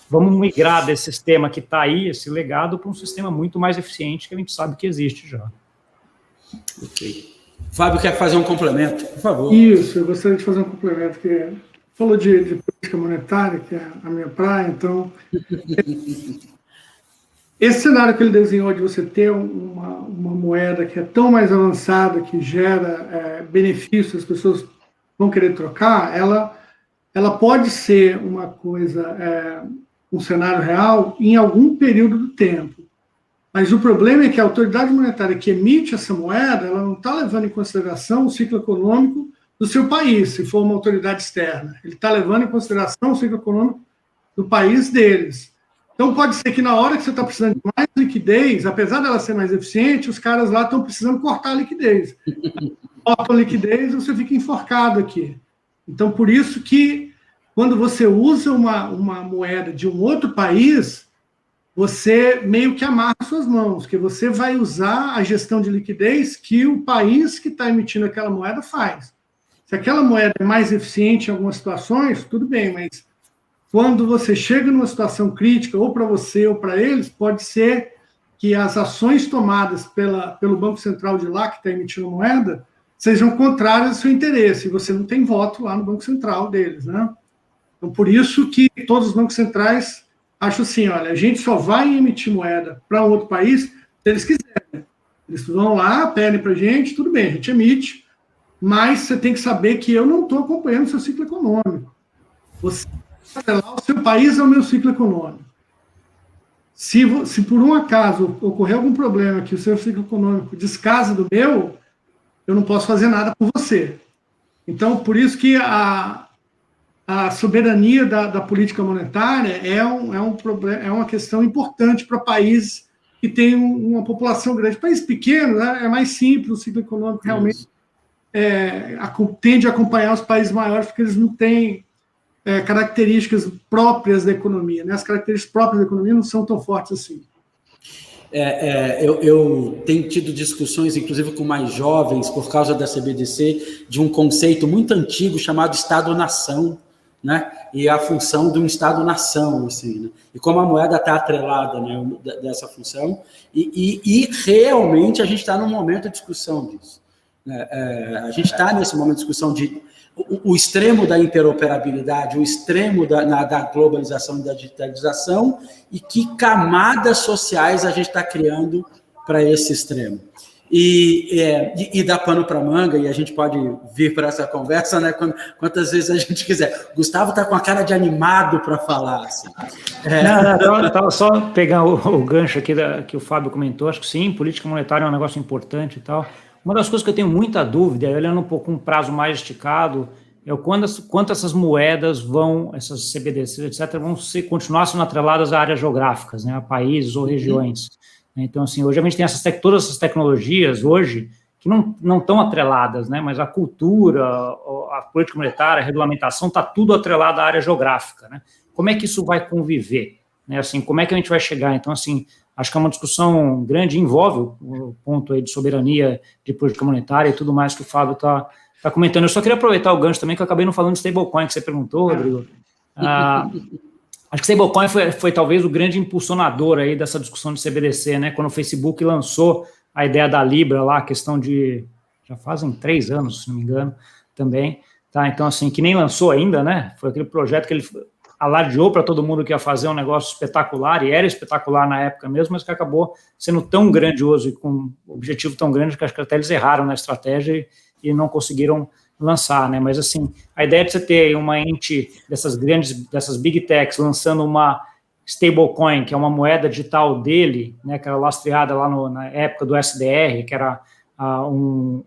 [SPEAKER 3] vamos migrar desse sistema que está aí, esse legado, para um sistema muito mais eficiente que a gente sabe que existe já.
[SPEAKER 1] Ok. Fábio quer fazer um complemento, por favor.
[SPEAKER 2] Isso, eu gostaria de fazer um complemento, que falou de política monetária, que é a minha praia, então... Esse cenário que ele desenhou de você ter uma moeda que é tão mais avançada, que gera benefícios, as pessoas vão querer trocar, ela pode ser uma coisa, um cenário real em algum período do tempo. Mas o problema é que a autoridade monetária que emite essa moeda, ela não está levando em consideração o ciclo econômico do seu país, se for uma autoridade externa. Ele está levando em consideração o ciclo econômico do país deles. Então, pode ser que na hora que você está precisando de mais liquidez, apesar dela ser mais eficiente, os caras lá estão precisando cortar a liquidez. Cortam a liquidez e você fica enforcado aqui. Então, por isso que, quando você usa uma moeda de um outro país, você meio que amarra suas mãos, que você vai usar a gestão de liquidez que o país que está emitindo aquela moeda faz. Se aquela moeda é mais eficiente em algumas situações, tudo bem, mas... Quando você chega numa situação crítica, ou para você ou para eles, pode ser que as ações tomadas pelo Banco Central de lá, que está emitindo moeda, sejam contrárias ao seu interesse, e você não tem voto lá no Banco Central deles, né? Então, por isso que todos os bancos centrais acham assim, olha, a gente só vai emitir moeda para um outro país se eles quiserem. Eles vão lá, pedem para a gente, tudo bem, a gente emite, mas você tem que saber que eu não estou acompanhando o seu ciclo econômico. Você o seu país é o meu ciclo econômico. Se por um acaso ocorrer algum problema que o seu ciclo econômico descasa do meu, eu não posso fazer nada por você. Então, por isso que a soberania da política monetária é uma questão importante para países que têm uma população grande. País pequeno, né, é mais simples, o ciclo econômico realmente tende a acompanhar os países maiores, porque eles não têm características próprias da economia, né? As características próprias da economia não são tão fortes assim.
[SPEAKER 1] Eu tenho tido discussões, inclusive com mais jovens, por causa da CBDC, de um conceito muito antigo chamado Estado-nação, né? E a função de um Estado-nação, assim, né? E como a moeda está atrelada, né, dessa função, e realmente a gente está num momento de discussão disso. A gente está nesse momento de discussão de o extremo da interoperabilidade, o extremo da globalização e da digitalização, e que camadas sociais a gente está criando para esse extremo. E dá pano para manga, e a gente pode vir para essa conversa, né, quantas vezes a gente quiser. Gustavo está com a cara de animado para falar. Assim.
[SPEAKER 3] Não, só pegar o gancho aqui que o Fábio comentou, acho que sim, política monetária é um negócio importante e tal. Uma das coisas que eu tenho muita dúvida, olhando um pouco um prazo mais esticado, é o quanto essas moedas essas CBDCs, etc., vão continuar sendo atreladas a áreas geográficas, né, a países ou regiões. Então, assim, hoje a gente tem todas essas tecnologias, hoje, que não estão atreladas, né? Mas a cultura, a política monetária, a regulamentação, está tudo atrelado à área geográfica, né? Como é que isso vai conviver? Né? Assim, como é que a gente vai chegar? Então, assim, acho que é uma discussão grande, envolve o ponto aí de soberania, de política monetária e tudo mais que o Fábio está comentando. Eu só queria aproveitar o gancho também, que eu acabei não falando de stablecoin, que você perguntou, Rodrigo. Acho que stablecoin foi talvez o grande impulsionador aí dessa discussão de CBDC, né? Quando o Facebook lançou a ideia da Libra lá, a questão de... já fazem 3 anos, se não me engano, também. Tá? Então, assim, que nem lançou ainda, né? Foi aquele projeto que ele alardeou para todo mundo que ia fazer um negócio espetacular, e era espetacular na época mesmo, mas que acabou sendo tão grandioso e com um objetivo tão grande que acho que até eles erraram na estratégia e não conseguiram lançar, né? Mas, assim, a ideia de você ter uma ente dessas big techs lançando uma stablecoin, que é uma moeda digital dele, né, que era lastreada lá na época do SDR, que era um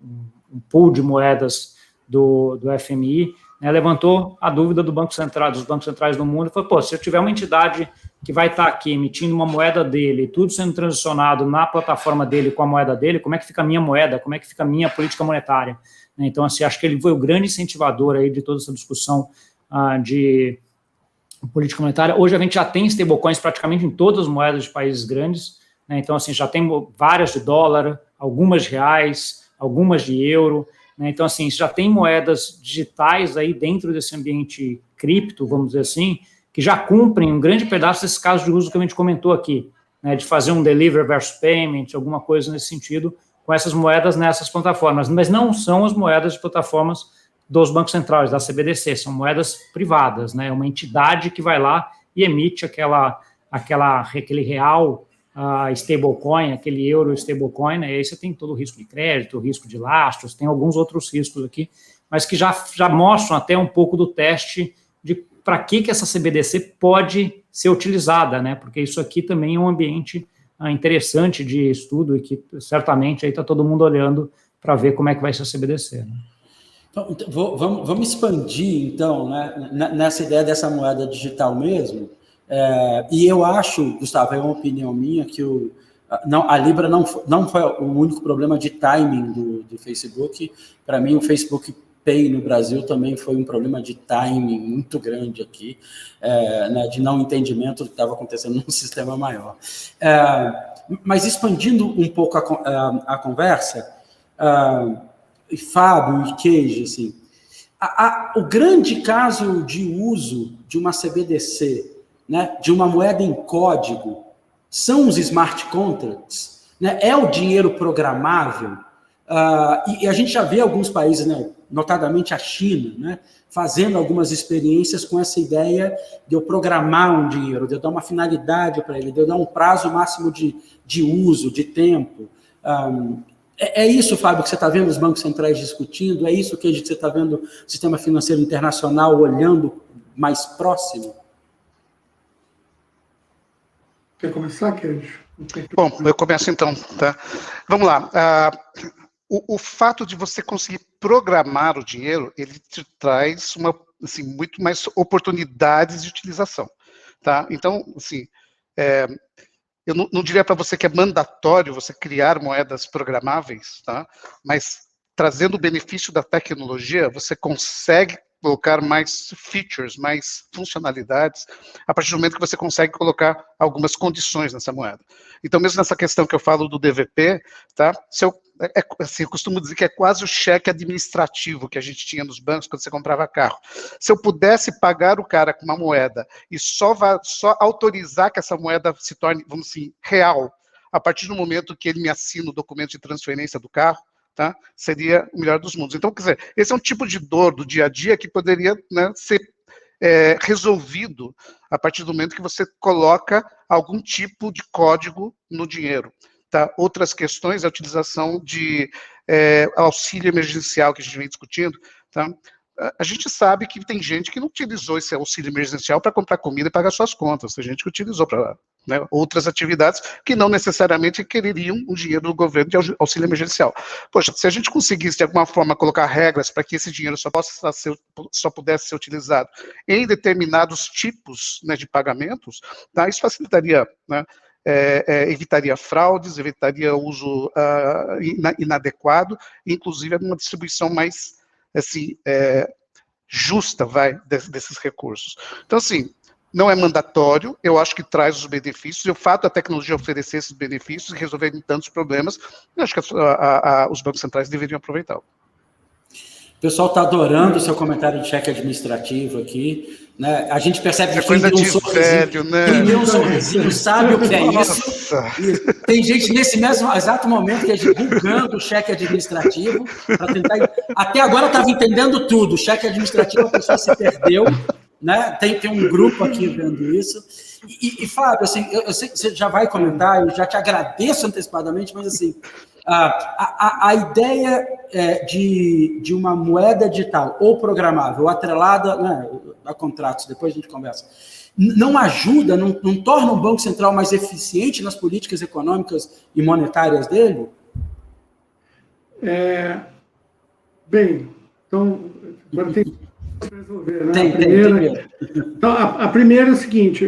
[SPEAKER 3] pool de moedas do FMI, né, levantou a dúvida dos bancos centrais do mundo, e falou, pô, se eu tiver uma entidade que vai estar aqui emitindo uma moeda dele, tudo sendo transicionado na plataforma dele com a moeda dele, como é que fica a minha moeda, como é que fica a minha política monetária? Então, assim, acho que ele foi o grande incentivador aí de toda essa discussão de política monetária. Hoje a gente já tem stablecoins praticamente em todas as moedas de países grandes, né? Então, assim, já tem várias de dólar, algumas de reais, algumas de euro, né? Então, assim, já tem moedas digitais aí dentro desse ambiente cripto, vamos dizer assim, que já cumprem um grande pedaço desse caso de uso que a gente comentou aqui, né? De fazer um delivery versus payment, alguma coisa nesse sentido, com essas moedas nessas plataformas, mas não são as moedas de plataformas dos bancos centrais, da CBDC, são moedas privadas, né? Uma entidade que vai lá e emite aquele real stablecoin, aquele euro stablecoin, né? E aí você tem todo o risco de crédito, o risco de lastros, tem alguns outros riscos aqui, mas que já mostram até um pouco do teste de para que essa CBDC pode ser utilizada, né? Porque isso aqui também é um ambiente interessante de estudo e que certamente aí está todo mundo olhando para ver como é que vai ser a CBDC, né?
[SPEAKER 1] Então, vamos expandir, então, né, nessa ideia dessa moeda digital mesmo. E eu acho, Gustavo, é uma opinião minha, que a Libra não foi o único problema de timing do Facebook. Para mim, o Facebook Pay no Brasil também foi um problema de timing muito grande aqui, né, de não entendimento do que estava acontecendo num sistema maior. Mas expandindo um pouco a conversa, Fábio e Queijo, assim, o grande caso de uso de uma CBDC, né, de uma moeda em código, são os smart contracts, né, é o dinheiro programável, e a gente já vê alguns países, né, notadamente a China, né, fazendo algumas experiências com essa ideia de eu programar um dinheiro, de eu dar uma finalidade para ele, de eu dar um prazo máximo de uso, de tempo. É isso, Fábio, que você está vendo os bancos centrais discutindo? É isso que você está vendo o sistema financeiro internacional olhando mais próximo?
[SPEAKER 2] Quer começar, Queijo?
[SPEAKER 4] Bom, eu começo então, tá? Vamos lá. O fato de você conseguir programar o dinheiro, ele te traz muito mais oportunidades de utilização, tá? Então, assim, eu não diria para você que é mandatório você criar moedas programáveis, tá? Mas trazendo o benefício da tecnologia, você consegue colocar mais features, mais funcionalidades, a partir do momento que você consegue colocar algumas condições nessa moeda. Então, mesmo nessa questão que eu falo do DVP, tá? Assim, eu costumo dizer que é quase o cheque administrativo que a gente tinha nos bancos quando você comprava carro. Se eu pudesse pagar o cara com uma moeda e só autorizar que essa moeda se torne, vamos assim, real, a partir do momento que ele me assina o documento de transferência do carro, tá? Seria o melhor dos mundos. Então, quer dizer, esse é um tipo de dor do dia a dia que poderia, né, ser resolvido a partir do momento que você coloca algum tipo de código no dinheiro. Tá? Outras questões, a utilização de auxílio emergencial que a gente vem discutindo. Tá? A gente sabe que tem gente que não utilizou esse auxílio emergencial para comprar comida e pagar suas contas. Tem gente que utilizou para, né, outras atividades que não necessariamente quereriam o dinheiro do governo de auxílio emergencial. Poxa, se a gente conseguisse de alguma forma colocar regras para que esse dinheiro só pudesse ser utilizado em determinados tipos, né, de pagamentos, tá, isso facilitaria, né, evitaria fraudes, evitaria uso inadequado, inclusive uma distribuição mais assim, justa, desses recursos. Então, assim, não é mandatório, eu acho que traz os benefícios, e o fato da tecnologia oferecer esses benefícios e resolver tantos problemas, eu acho que os bancos centrais deveriam aproveitá-lo.
[SPEAKER 1] O pessoal está adorando o seu comentário de cheque administrativo aqui, né? A gente percebe que
[SPEAKER 4] quem deu um sorrisinho, né?
[SPEAKER 1] Quem deu um sorrisinho sabe o que é isso. E tem gente nesse mesmo exato momento que é divulgando o cheque administrativo para tentar. Até agora estava entendendo tudo. O cheque administrativo a pessoa se perdeu, né? Tem um grupo aqui vendo isso. E Fábio, assim, eu sei que você já vai comentar, eu já te agradeço antecipadamente, mas assim, a ideia de uma moeda digital ou programável, atrelada, né, a contratos, depois a gente conversa, não ajuda, não torna o Banco Central mais eficiente nas políticas econômicas e monetárias dele?
[SPEAKER 2] Bem, então, agora tem que resolver, né?
[SPEAKER 1] Tem.
[SPEAKER 2] Então, a primeira é o seguinte,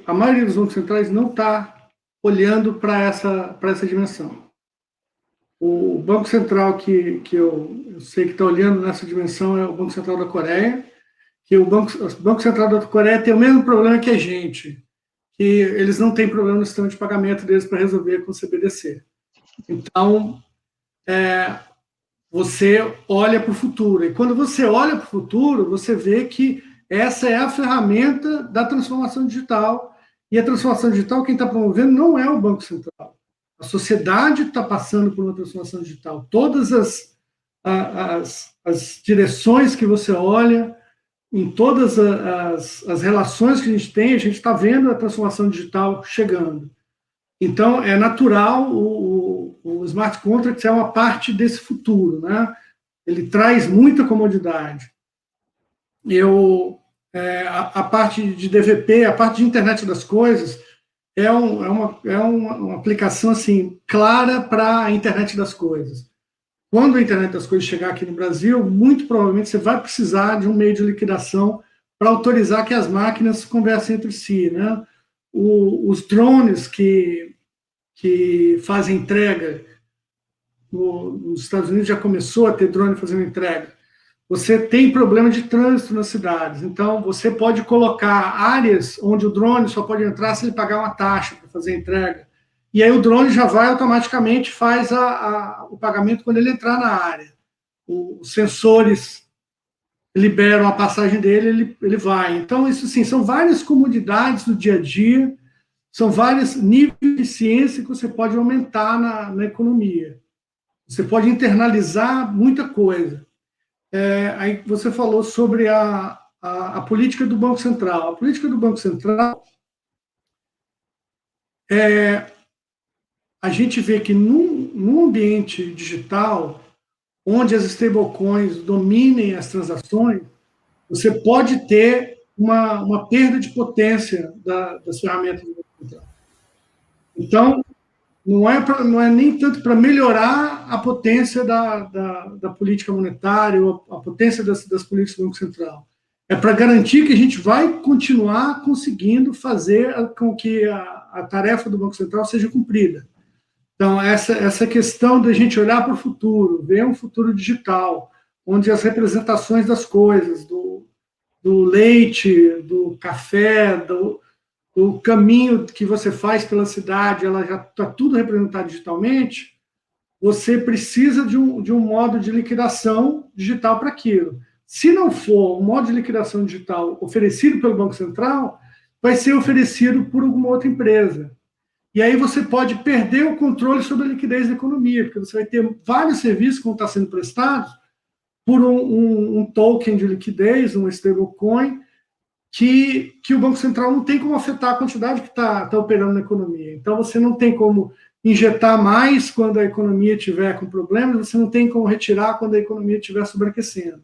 [SPEAKER 2] a maioria dos bancos centrais não está olhando para essa dimensão. O Banco Central que eu sei que está olhando nessa dimensão é o Banco Central da Coreia, que o Banco Central da Coreia tem o mesmo problema que a gente, que eles não têm problema no sistema de pagamento deles para resolver com o CBDC. Então, você olha para o futuro. E quando você olha para o futuro, você vê que essa é a ferramenta da transformação digital. E a transformação digital, quem está promovendo não é o Banco Central. A sociedade está passando por uma transformação digital. Todas as direções que você olha, em todas as relações que a gente está vendo a transformação digital chegando. Então, é natural, o smart contract é uma parte desse futuro, né? Ele traz muita comodidade. A parte de DVP, a parte de internet das coisas, é uma aplicação assim, clara para a internet das coisas. Quando a internet das coisas chegar aqui no Brasil, muito provavelmente você vai precisar de um meio de liquidação para autorizar que as máquinas conversem entre si, né? Os drones que fazem entrega, nos Estados Unidos já começou a ter drone fazendo entrega. Você tem problema de trânsito nas cidades, então você pode colocar áreas onde o drone só pode entrar se ele pagar uma taxa para fazer a entrega. E aí o drone já vai automaticamente, faz o pagamento quando ele entrar na área. Os sensores liberam a passagem dele, ele vai. Então, isso sim, são várias comodidades do dia a dia, são vários níveis de eficiência que você pode aumentar na economia. Você pode internalizar muita coisa. Aí você falou sobre a política do Banco Central. A política do Banco Central a gente vê que num ambiente digital, onde as stablecoins dominem as transações, você pode ter uma perda de potência das ferramentas do Banco Central. Então, não é nem tanto para melhorar a potência da política monetária ou a potência das políticas do Banco Central. É para garantir que a gente vai continuar conseguindo fazer com que a tarefa do Banco Central seja cumprida. Então, essa questão da gente olhar para o futuro, ver um futuro digital, onde as representações das coisas, do leite, do café, do caminho que você faz pela cidade, ela já está tudo representado digitalmente, você precisa de um modo de liquidação digital para aquilo. Se não for um modo de liquidação digital oferecido pelo Banco Central, vai ser oferecido por alguma outra empresa. E aí você pode perder o controle sobre a liquidez da economia, porque você vai ter vários serviços que vão estar sendo prestados por um token de liquidez, uma stablecoin, que o Banco Central não tem como afetar a quantidade que está operando na economia. Então, você não tem como injetar mais quando a economia estiver com problemas, você não tem como retirar quando a economia estiver sobreaquecendo.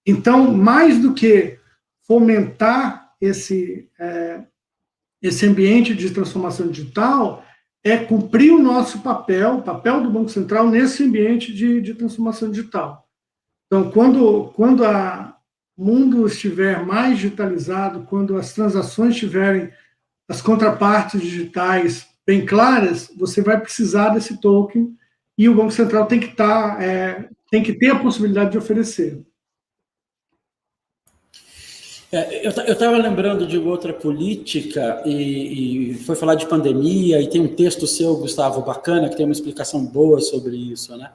[SPEAKER 2] Então, mais do que fomentar esse ambiente de transformação digital, é cumprir o nosso papel, o papel do Banco Central nesse ambiente de transformação digital. Então, quando o mundo estiver mais digitalizado, quando as transações estiverem as contrapartes digitais bem claras, você vai precisar desse token e o Banco Central tem que ter a possibilidade de oferecer.
[SPEAKER 1] Eu estava lembrando de outra política e foi falar de pandemia e tem um texto seu, Gustavo, bacana, que tem uma explicação boa sobre isso, né?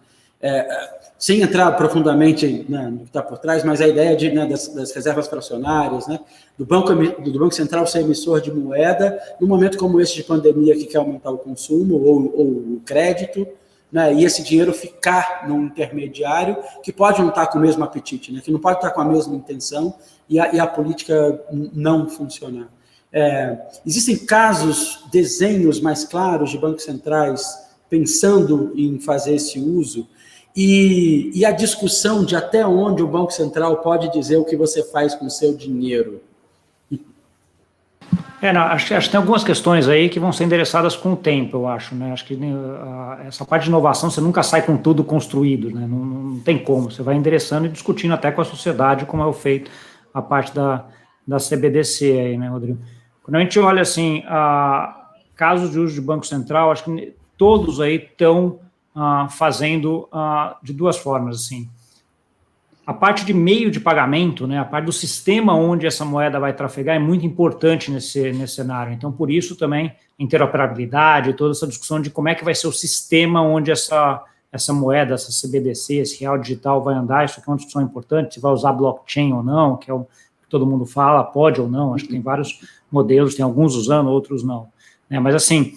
[SPEAKER 1] Sem entrar profundamente, né, no que está por trás, mas a ideia das reservas fracionárias, né, do Banco Central ser emissor de moeda, num momento como esse de pandemia que quer aumentar o consumo ou o crédito, né, e esse dinheiro ficar num intermediário que pode não estar com o mesmo apetite, né, que não pode estar com a mesma intenção e a política não funcionar. Existem casos, desenhos mais claros de bancos centrais pensando em fazer esse uso e a discussão de até onde o Banco Central pode dizer o que você faz com o seu dinheiro.
[SPEAKER 3] Acho que tem algumas questões aí que vão ser endereçadas com o tempo, eu acho, né? Acho que essa parte de inovação, você nunca sai com tudo construído, né? Não tem como, você vai endereçando e discutindo até com a sociedade como é o feito a parte da CBDC aí, né, Rodrigo? Quando a gente olha, assim, casos de uso de Banco Central, acho que todos aí estão fazendo de duas formas, assim. A parte de meio de pagamento, né, a parte do sistema onde essa moeda vai trafegar é muito importante nesse cenário. Então, por isso também, interoperabilidade, toda essa discussão de como é que vai ser o sistema onde essa moeda, essa CBDC, esse real digital vai andar, isso aqui é uma discussão importante, se vai usar blockchain ou não, que é o que todo mundo fala, pode ou não, acho que tem vários modelos, tem alguns usando, outros não. Né, mas, assim,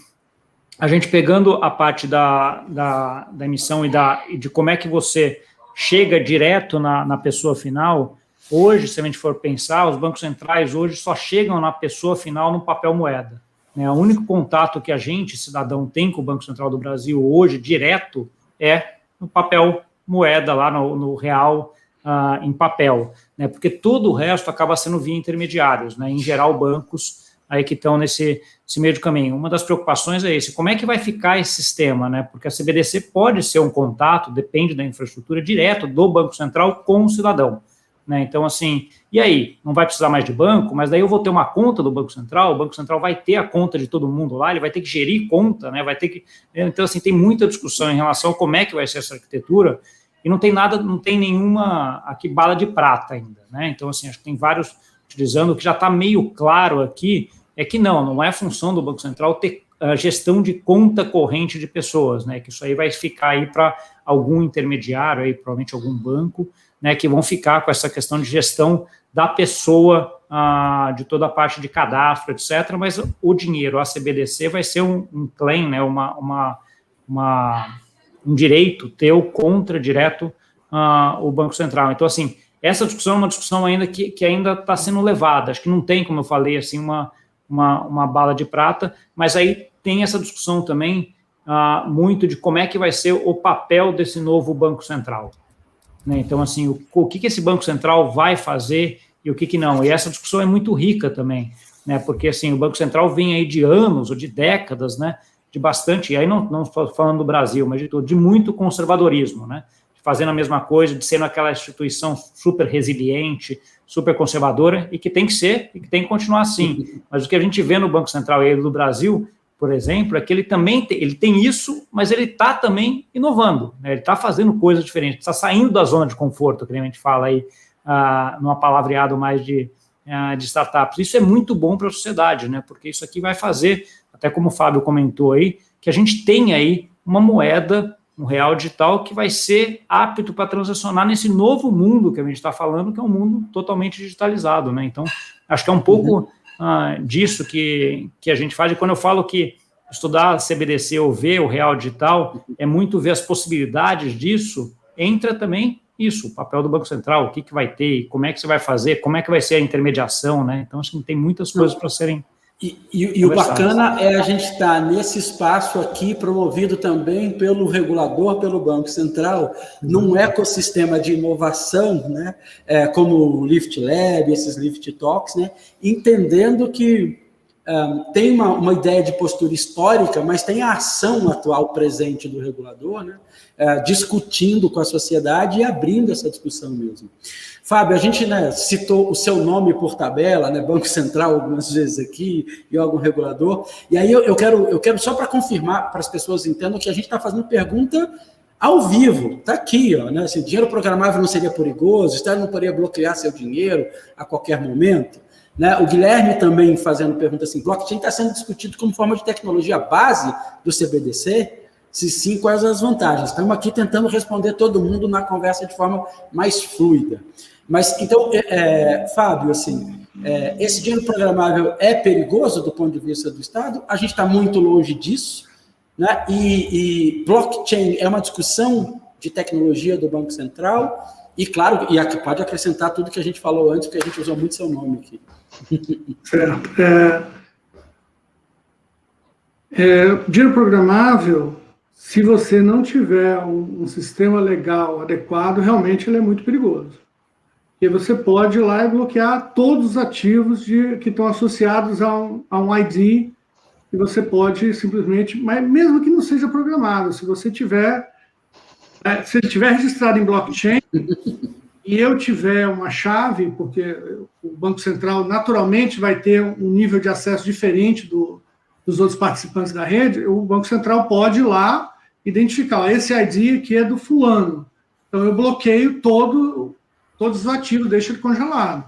[SPEAKER 3] a gente pegando a parte da emissão e de como é que você chega direto na pessoa final, hoje, se a gente for pensar, os bancos centrais hoje só chegam na pessoa final no papel moeda. Né? O único contato que a gente, cidadão, tem com o Banco Central do Brasil hoje, direto, é no papel moeda, lá no real, em papel. Né? Porque todo o resto acaba sendo via intermediários, né? Em geral, bancos aí que estão nesse meio de caminho. Uma das preocupações é esse, como é que vai ficar esse sistema, né? Porque a CBDC pode ser um contato, depende da infraestrutura, direto do Banco Central com o cidadão, né? Então, assim, e aí? Não vai precisar mais de banco, mas daí eu vou ter uma conta do Banco Central, o Banco Central vai ter a conta de todo mundo lá, ele vai ter que gerir conta, né? Vai ter que... Então, assim, tem muita discussão em relação a como é que vai ser essa arquitetura, e não tem nenhuma aqui bala de prata ainda, né? Então, assim, acho que tem vários utilizando, o que já está meio claro aqui, é que não é função do Banco Central ter a gestão de conta corrente de pessoas, né, que isso aí vai ficar aí para algum intermediário, aí, provavelmente algum banco, né, que vão ficar com essa questão de gestão da pessoa, de toda a parte de cadastro, etc., mas o dinheiro, a CBDC, vai ser um claim, né, um direito teu contra direto o Banco Central. Então, assim, essa discussão é uma discussão ainda que ainda está sendo levada, acho que não tem, como eu falei, assim, uma bala de prata, mas aí tem essa discussão também muito de como é que vai ser o papel desse novo Banco Central. Né? Então, assim, o que esse Banco Central vai fazer e o que não. E essa discussão é muito rica também, né? Porque, assim, o Banco Central vem aí de anos ou de décadas, né, de bastante, e aí não estou falando do Brasil, mas de muito conservadorismo, né? Fazendo a mesma coisa, de sendo aquela instituição super resiliente, super conservadora, e que tem que ser, e que tem que continuar assim. Mas o que a gente vê no Banco Central do Brasil, por exemplo, é que ele também ele tem isso, mas ele está também inovando, né? Ele está fazendo coisas diferentes, está saindo da zona de conforto, que a gente fala aí, numa palavreado mais de startups. Isso é muito bom para a sociedade, né? Porque isso aqui vai fazer, até como o Fábio comentou aí, que a gente tenha aí uma moeda, um real digital que vai ser apto para transacionar nesse novo mundo que a gente está falando, que é um mundo totalmente digitalizado, né? Então, acho que é um pouco disso que a gente faz. E quando eu falo que estudar CBDC ou ver o real digital é muito ver as possibilidades disso, entra também isso, o papel do Banco Central, o que vai ter, como é que você vai fazer, como é que vai ser a intermediação, né? Então, acho que tem muitas coisas para serem...
[SPEAKER 1] E o bacana é a gente estar nesse espaço aqui, promovido também pelo regulador, pelo Banco Central, num ecossistema de inovação, né, como o Lift Lab, esses Lift Talks, né, entendendo que tem uma ideia de postura histórica, mas tem a ação atual presente do regulador, né, discutindo com a sociedade e abrindo essa discussão mesmo. Fábio, a gente, né, citou o seu nome por tabela, né, Banco Central algumas vezes aqui, e algum regulador, e aí eu quero só para confirmar, para as pessoas entendam que a gente está fazendo pergunta ao vivo, está aqui, ó, né, assim, dinheiro programável não seria perigoso, o Estado não poderia bloquear seu dinheiro a qualquer momento, né? O Guilherme também fazendo pergunta assim, blockchain está sendo discutido como forma de tecnologia base do CBDC? Se sim, quais as vantagens? Estamos aqui tentando responder todo mundo na conversa de forma mais fluida. Mas, então, Fábio, assim, esse dinheiro programável é perigoso do ponto de vista do Estado? A gente está muito longe disso, né? E blockchain é uma discussão de tecnologia do Banco Central, e, claro, e aqui pode acrescentar tudo que a gente falou antes, porque a gente usou muito seu nome aqui.
[SPEAKER 2] Certo. Dinheiro programável, se você não tiver um sistema legal adequado, realmente ele é muito perigoso. E você pode ir lá e bloquear todos os ativos que estão associados a um ID, e você pode simplesmente, mas mesmo que não seja programável, se você tiver, se ele estiver registrado em blockchain, e eu tiver uma chave, porque o Banco Central naturalmente vai ter um nível de acesso diferente dos outros participantes da rede, o Banco Central pode ir lá identificar, esse ID aqui é do fulano. Então eu bloqueio todos os ativos, deixo ele congelado.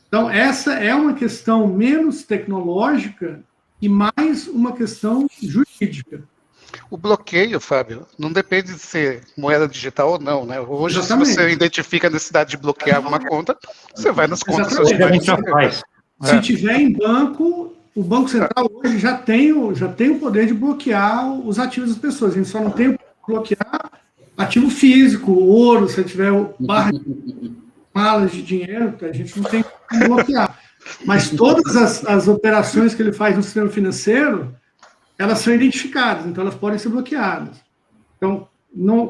[SPEAKER 2] Então essa é uma questão menos tecnológica e mais uma questão jurídica.
[SPEAKER 4] O bloqueio, Fábio, não depende de ser moeda digital ou não, né? Hoje,
[SPEAKER 2] Exatamente.
[SPEAKER 4] Se você identifica a necessidade de bloquear uma conta, você vai nas contas
[SPEAKER 2] Exatamente.
[SPEAKER 4] sociais.
[SPEAKER 2] Se tiver em banco, o Banco Central hoje já tem o poder de bloquear os ativos das pessoas. A gente só não tem o poder de bloquear ativo físico, ouro, se tiver barra de malas de dinheiro, a gente não tem como bloquear. Mas todas as operações que ele faz no sistema financeiro, elas são identificadas, então elas podem ser bloqueadas. Então,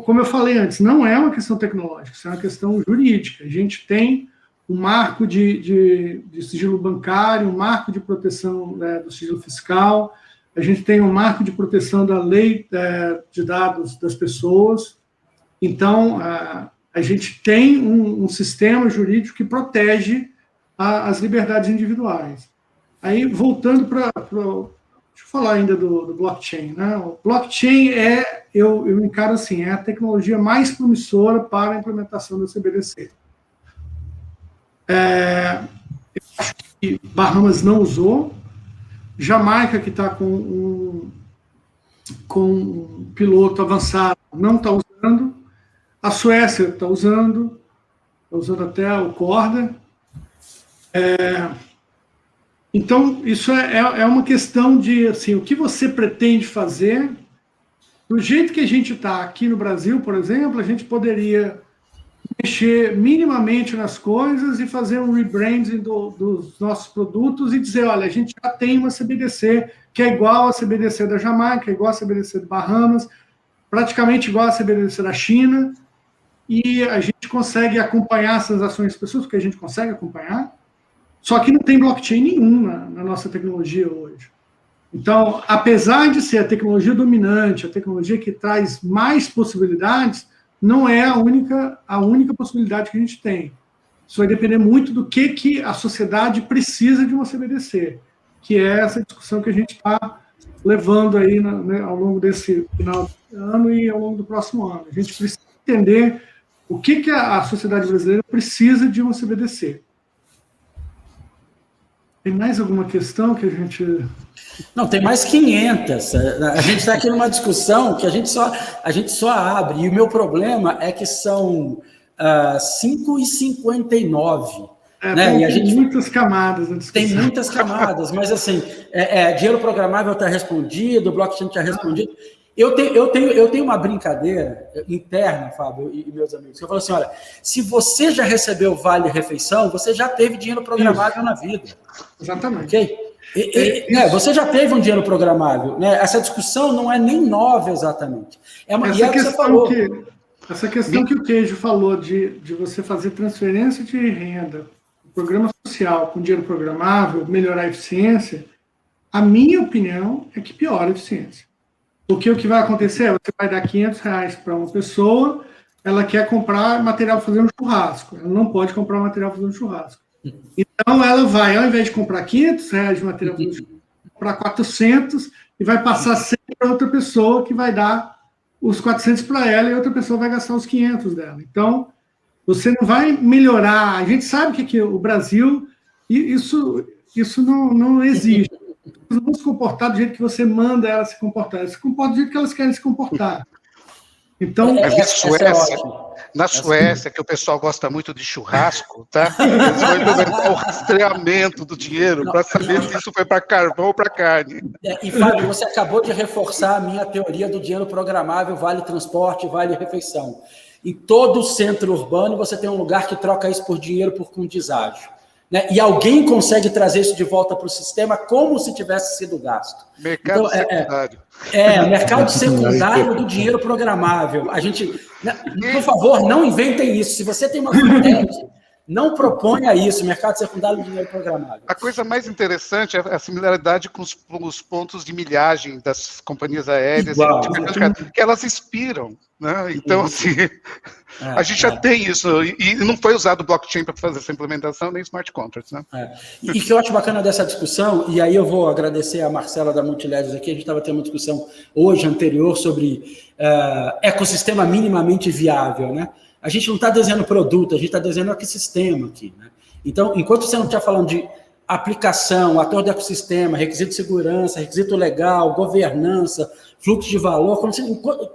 [SPEAKER 2] como eu falei antes, não é uma questão tecnológica, isso é uma questão jurídica. A gente tem um marco de sigilo bancário, um marco de proteção, né, do sigilo fiscal, a gente tem um marco de proteção da lei de dados das pessoas. Então, a gente tem um sistema jurídico que protege as liberdades individuais. Aí, voltando para... Deixa eu falar ainda do blockchain, né? O blockchain eu encaro assim, é a tecnologia mais promissora para a implementação do CBDC. Eu acho que Bahamas não usou, Jamaica, que está com um piloto avançado, não está usando, a Suécia está usando até o Corda. Então, isso é uma questão de, assim, o que você pretende fazer. Do jeito que a gente está aqui no Brasil, por exemplo, a gente poderia mexer minimamente nas coisas e fazer um rebranding dos nossos produtos e dizer, olha, a gente já tem uma CBDC que é igual a CBDC da Jamaica, igual a CBDC do Bahamas, praticamente igual a CBDC da China, e a gente consegue acompanhar as transações das pessoas, porque a gente consegue acompanhar, só que não tem blockchain nenhum na nossa tecnologia hoje. Então, apesar de ser a tecnologia dominante, a tecnologia que traz mais possibilidades, não é a única possibilidade que a gente tem. Isso vai depender muito do que a sociedade precisa de uma CBDC, que é essa discussão que a gente está levando aí, né, ao longo desse final de ano e ao longo do próximo ano. A gente precisa entender o que a sociedade brasileira precisa de uma CBDC. Tem mais alguma questão que a gente...
[SPEAKER 1] Não, tem mais 500. A gente está aqui numa discussão que a gente só abre, e o meu problema é que são 5h59. Né?
[SPEAKER 2] E a gente muitas camadas na discussão.
[SPEAKER 1] Tem muitas camadas, mas assim, dinheiro programável está respondido, blockchain está respondido. Eu tenho uma brincadeira interna, Fábio e meus amigos, que eu falo assim, olha, se você já recebeu vale-refeição, você já teve dinheiro programável na vida.
[SPEAKER 2] Exatamente.
[SPEAKER 1] Ok? Você já teve um dinheiro programável, né? Essa discussão não é nem nova exatamente.
[SPEAKER 2] Essa questão que o Queijo falou de você fazer transferência de renda, programa social com dinheiro programável, melhorar a eficiência, a minha opinião é que piora a eficiência. Porque o que vai acontecer é, você vai dar R$500 para uma pessoa, ela quer comprar material para fazer um churrasco, ela não pode comprar material para fazer um churrasco. Então, ela vai, ao invés de comprar R$500 de material para fazer um churrasco, comprar 400 e vai passar 100 para outra pessoa, que vai dar os 400 para ela e outra pessoa vai gastar os 500 dela. Então, você não vai melhorar. A gente sabe que o Brasil, isso não existe. Elas vão se comportar do jeito que você manda elas se comportar. Elas se comportam do jeito que elas querem se comportar. Então,
[SPEAKER 4] na Suécia, que o pessoal gosta muito de churrasco, tá? Eles vão implementar o rastreamento do dinheiro para saber se isso foi para carvão ou para carne.
[SPEAKER 1] E, Fábio, você acabou de reforçar a minha teoria do dinheiro programável, vale transporte, vale refeição. Em todo o centro urbano, você tem um lugar que troca isso por dinheiro com deságio. Né? E alguém consegue trazer isso de volta para o sistema como se tivesse sido gasto.
[SPEAKER 4] Mercado secundário.
[SPEAKER 1] Mercado secundário do dinheiro programável. A gente, por favor, não inventem isso. Se você tem uma fintech, não proponha isso, mercado secundário do dinheiro programável.
[SPEAKER 4] A coisa mais interessante é a similaridade com os pontos de milhagem das companhias aéreas, que elas expiram. Né? Então, assim, a gente já tem isso, e não foi usado o blockchain para fazer essa implementação, nem smart contracts. Né?
[SPEAKER 1] E que eu acho bacana dessa discussão, e aí eu vou agradecer a Marcela da Multiledgers aqui, a gente estava tendo uma discussão hoje, anterior, sobre ecossistema minimamente viável, né? A gente não está desenhando produto, a gente está desenhando ecossistema aqui, né? Então, enquanto você não está falando de aplicação, ator do ecossistema, requisito de segurança, requisito legal, governança, fluxo de valor,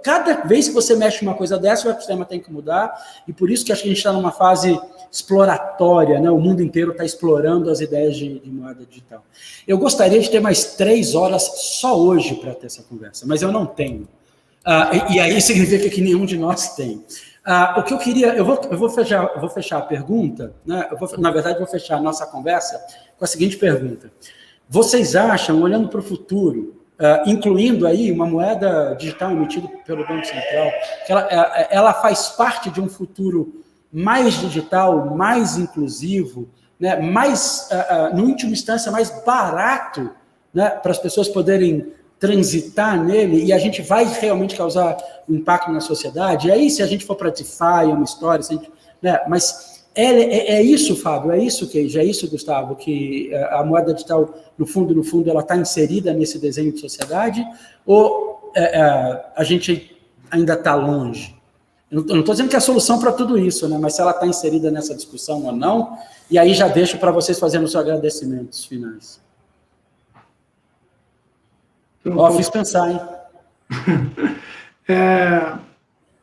[SPEAKER 1] cada vez que você mexe uma coisa dessa, o ecossistema tem que mudar, e por isso que acho que a gente está numa fase exploratória, né? O mundo inteiro está explorando as ideias de moeda digital. Eu gostaria de ter mais 3 horas só hoje para ter essa conversa, mas eu não tenho. E aí significa que nenhum de nós tem. O que eu queria, eu vou fechar a pergunta, né? Na verdade, vou fechar a nossa conversa com a seguinte pergunta. Vocês acham, olhando para o futuro, incluindo aí uma moeda digital emitida pelo Banco Central, que ela faz parte de um futuro mais digital, mais inclusivo, né? Mais, no última instância, mais barato, né? Para as pessoas poderem transitar nele, e a gente vai realmente causar um impacto na sociedade. E aí, se a gente for para DeFi, é uma história, né? Mas é isso, Fábio, é isso, Keiji, é isso, Gustavo, que a moeda digital, no fundo, ela está inserida nesse desenho de sociedade, ou a gente ainda está longe? Eu não estou dizendo que é a solução para tudo isso, né? Mas se ela está inserida nessa discussão ou não, e aí já deixo para vocês fazerem os seus agradecimentos finais. Fiz pensar, hein?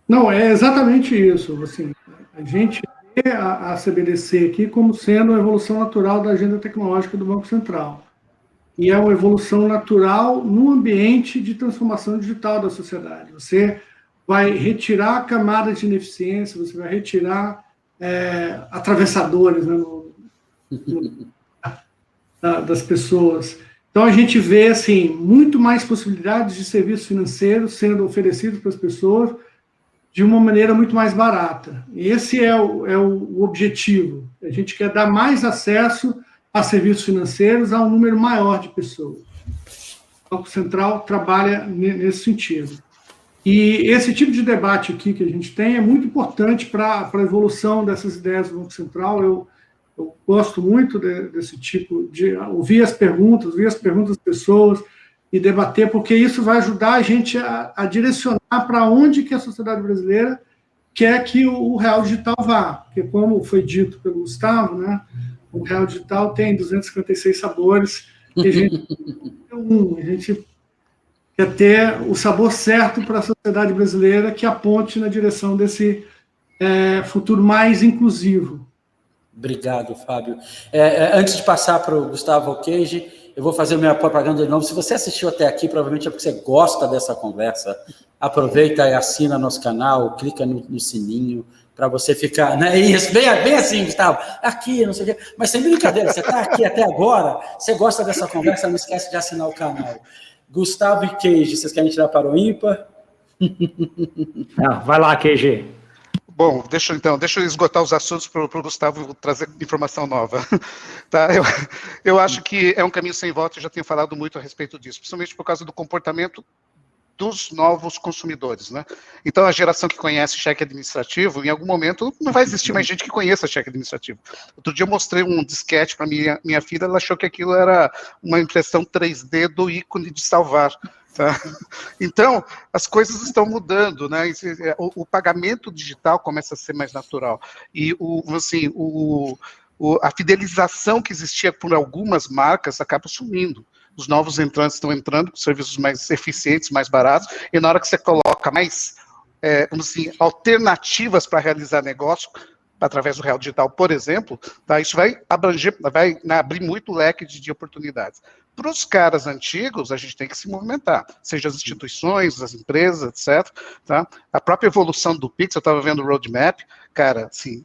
[SPEAKER 2] Não, é exatamente isso. Assim, a gente vê a CBDC aqui como sendo a evolução natural da agenda tecnológica do Banco Central. E é uma evolução natural no ambiente de transformação digital da sociedade. Você vai retirar camadas de ineficiência, você vai retirar atravessadores, né, das pessoas. Então, a gente vê assim, muito mais possibilidades de serviços financeiros sendo oferecidos para as pessoas de uma maneira muito mais barata. E esse é o objetivo. A gente quer dar mais acesso a serviços financeiros a um número maior de pessoas. O Banco Central trabalha nesse sentido. E esse tipo de debate aqui que a gente tem é muito importante para a evolução dessas ideias do Banco Central. Eu gosto muito desse tipo de ouvir as perguntas das pessoas e debater, porque isso vai ajudar a gente a direcionar para onde que a sociedade brasileira quer que o real digital vá. Porque, como foi dito pelo Gustavo, né, o real digital tem 256 sabores, e a gente quer ter o sabor certo para a sociedade brasileira que aponte na direção desse futuro mais inclusivo.
[SPEAKER 1] Obrigado, Fábio. Antes de passar para o Gustavo Keiji, eu vou fazer minha propaganda de novo. Se você assistiu até aqui, provavelmente é porque você gosta dessa conversa. Aproveita e assina nosso canal, clica no sininho, para você ficar... Né? Isso, bem assim, Gustavo. Aqui, não sei o quê. Mas sem brincadeira, você está aqui até agora, você gosta dessa conversa, não esquece de assinar o canal. Gustavo e Keiji, vocês querem tirar para o ímpar?
[SPEAKER 3] Vai lá, Keiji.
[SPEAKER 4] Bom, deixa eu esgotar os assuntos para o Gustavo trazer informação nova. Tá? Eu acho que é um caminho sem volta, eu já tenho falado muito a respeito disso, principalmente por causa do comportamento dos novos consumidores, né? Então, a geração que conhece cheque administrativo, em algum momento, não vai existir mais gente que conheça cheque administrativo. Outro dia eu mostrei um disquete para minha filha, ela achou que aquilo era uma impressão 3D do ícone de salvar. Tá? Então, as coisas estão mudando, né? O pagamento digital começa a ser mais natural. E, a fidelização que existia por algumas marcas acaba sumindo. Os novos entrantes estão entrando com serviços mais eficientes, mais baratos, e na hora que você coloca mais, alternativas para realizar negócio, através do Real Digital, por exemplo, tá, isso vai abranger, vai abrir muito leque de oportunidades. Para os caras antigos, a gente tem que se movimentar, seja as instituições, as empresas, etc. Tá? A própria evolução do Pix, eu estava vendo o roadmap, cara, assim,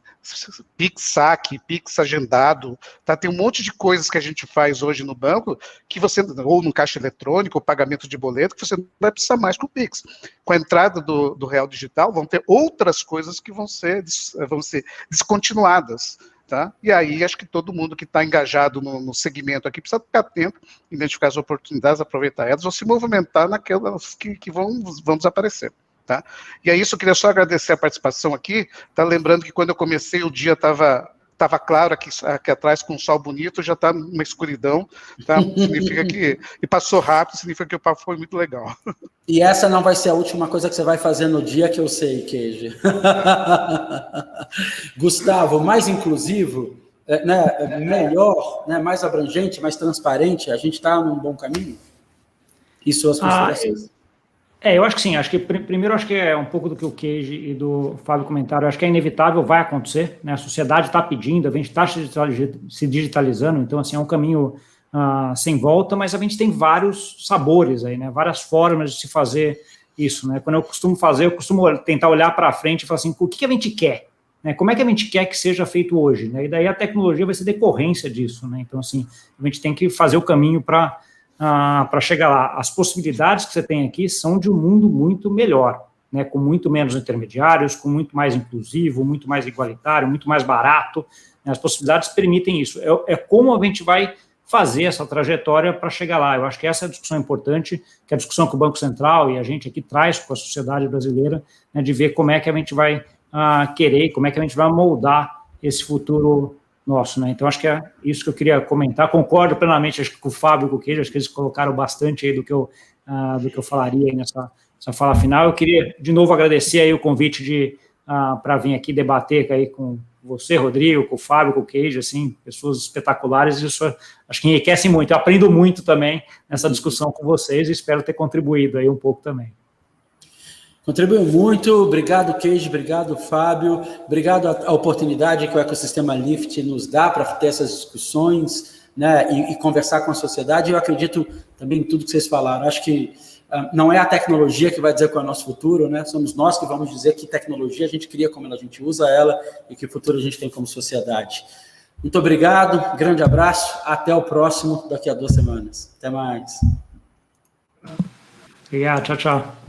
[SPEAKER 4] Pix saque, Pix agendado, tá? Tem um monte de coisas que a gente faz hoje no banco, que você, ou no caixa eletrônico, ou pagamento de boleto, que você não vai precisar mais com o Pix. Com a entrada do Real Digital, vão ter outras coisas que vão ser descontinuadas. Tá? E aí, acho que todo mundo que está engajado no segmento aqui precisa ficar atento, identificar as oportunidades, aproveitar elas, ou se movimentar naquelas que vão desaparecer. Tá? E é isso, eu queria só agradecer a participação aqui, tá? Lembrando que quando eu comecei o dia estava claro aqui atrás com um sol bonito, já está uma escuridão, tá? Significa que, e passou rápido, significa que o papo foi muito legal.
[SPEAKER 1] E essa não vai ser a última coisa que você vai fazer no dia, que eu sei, Queijo. Gustavo, mais inclusivo, né, melhor, né, mais abrangente, mais transparente, a gente está num bom caminho? E suas considerações?
[SPEAKER 3] Eu acho que sim, acho que primeiro acho que é um pouco do que o Queijo e do Fábio comentaram, acho que é inevitável, vai acontecer, né? A sociedade está pedindo, a gente está se digitalizando, então assim, é um caminho sem volta, mas a gente tem vários sabores aí, né? Várias formas de se fazer isso, né? Quando eu costumo tentar olhar para frente e falar assim, o que a gente quer? Né? Como é que a gente quer que seja feito hoje? Né? E daí a tecnologia vai ser decorrência disso, né? Então assim, a gente tem que fazer o caminho para chegar lá. As possibilidades que você tem aqui são de um mundo muito melhor, né, com muito menos intermediários, com muito mais inclusivo, muito mais igualitário, muito mais barato, né, as possibilidades permitem isso. É como a gente vai fazer essa trajetória para chegar lá. Eu acho que essa é a discussão importante, que é a discussão que o Banco Central e a gente aqui traz com a sociedade brasileira, né, de ver como é que a gente vai querer, como é que a gente vai moldar esse futuro nosso, né? Então, acho que é isso que eu queria comentar. Concordo plenamente, acho que com o Fábio e com o Queijo, acho que eles colocaram bastante aí do que eu falaria aí nessa fala final. Eu queria, de novo, agradecer aí o convite para vir aqui debater aí com você, Rodrigo, com o Fábio, com o Queijo, assim, pessoas espetaculares, e isso acho que enriquece muito. Eu aprendo muito também nessa discussão com vocês e espero ter contribuído aí um pouco também.
[SPEAKER 1] Contribuiu muito, obrigado Queijo, obrigado Fábio, obrigado a oportunidade que o ecossistema Lift nos dá para ter essas discussões, né, e conversar com a sociedade. Eu acredito também em tudo que vocês falaram, acho que não é a tecnologia que vai dizer qual é o nosso futuro, né, somos nós que vamos dizer que tecnologia a gente cria, como a gente usa ela e que futuro a gente tem como sociedade. Muito obrigado, grande abraço, até o próximo, daqui a 2 semanas. Até mais.
[SPEAKER 3] Obrigado, tchau, tchau.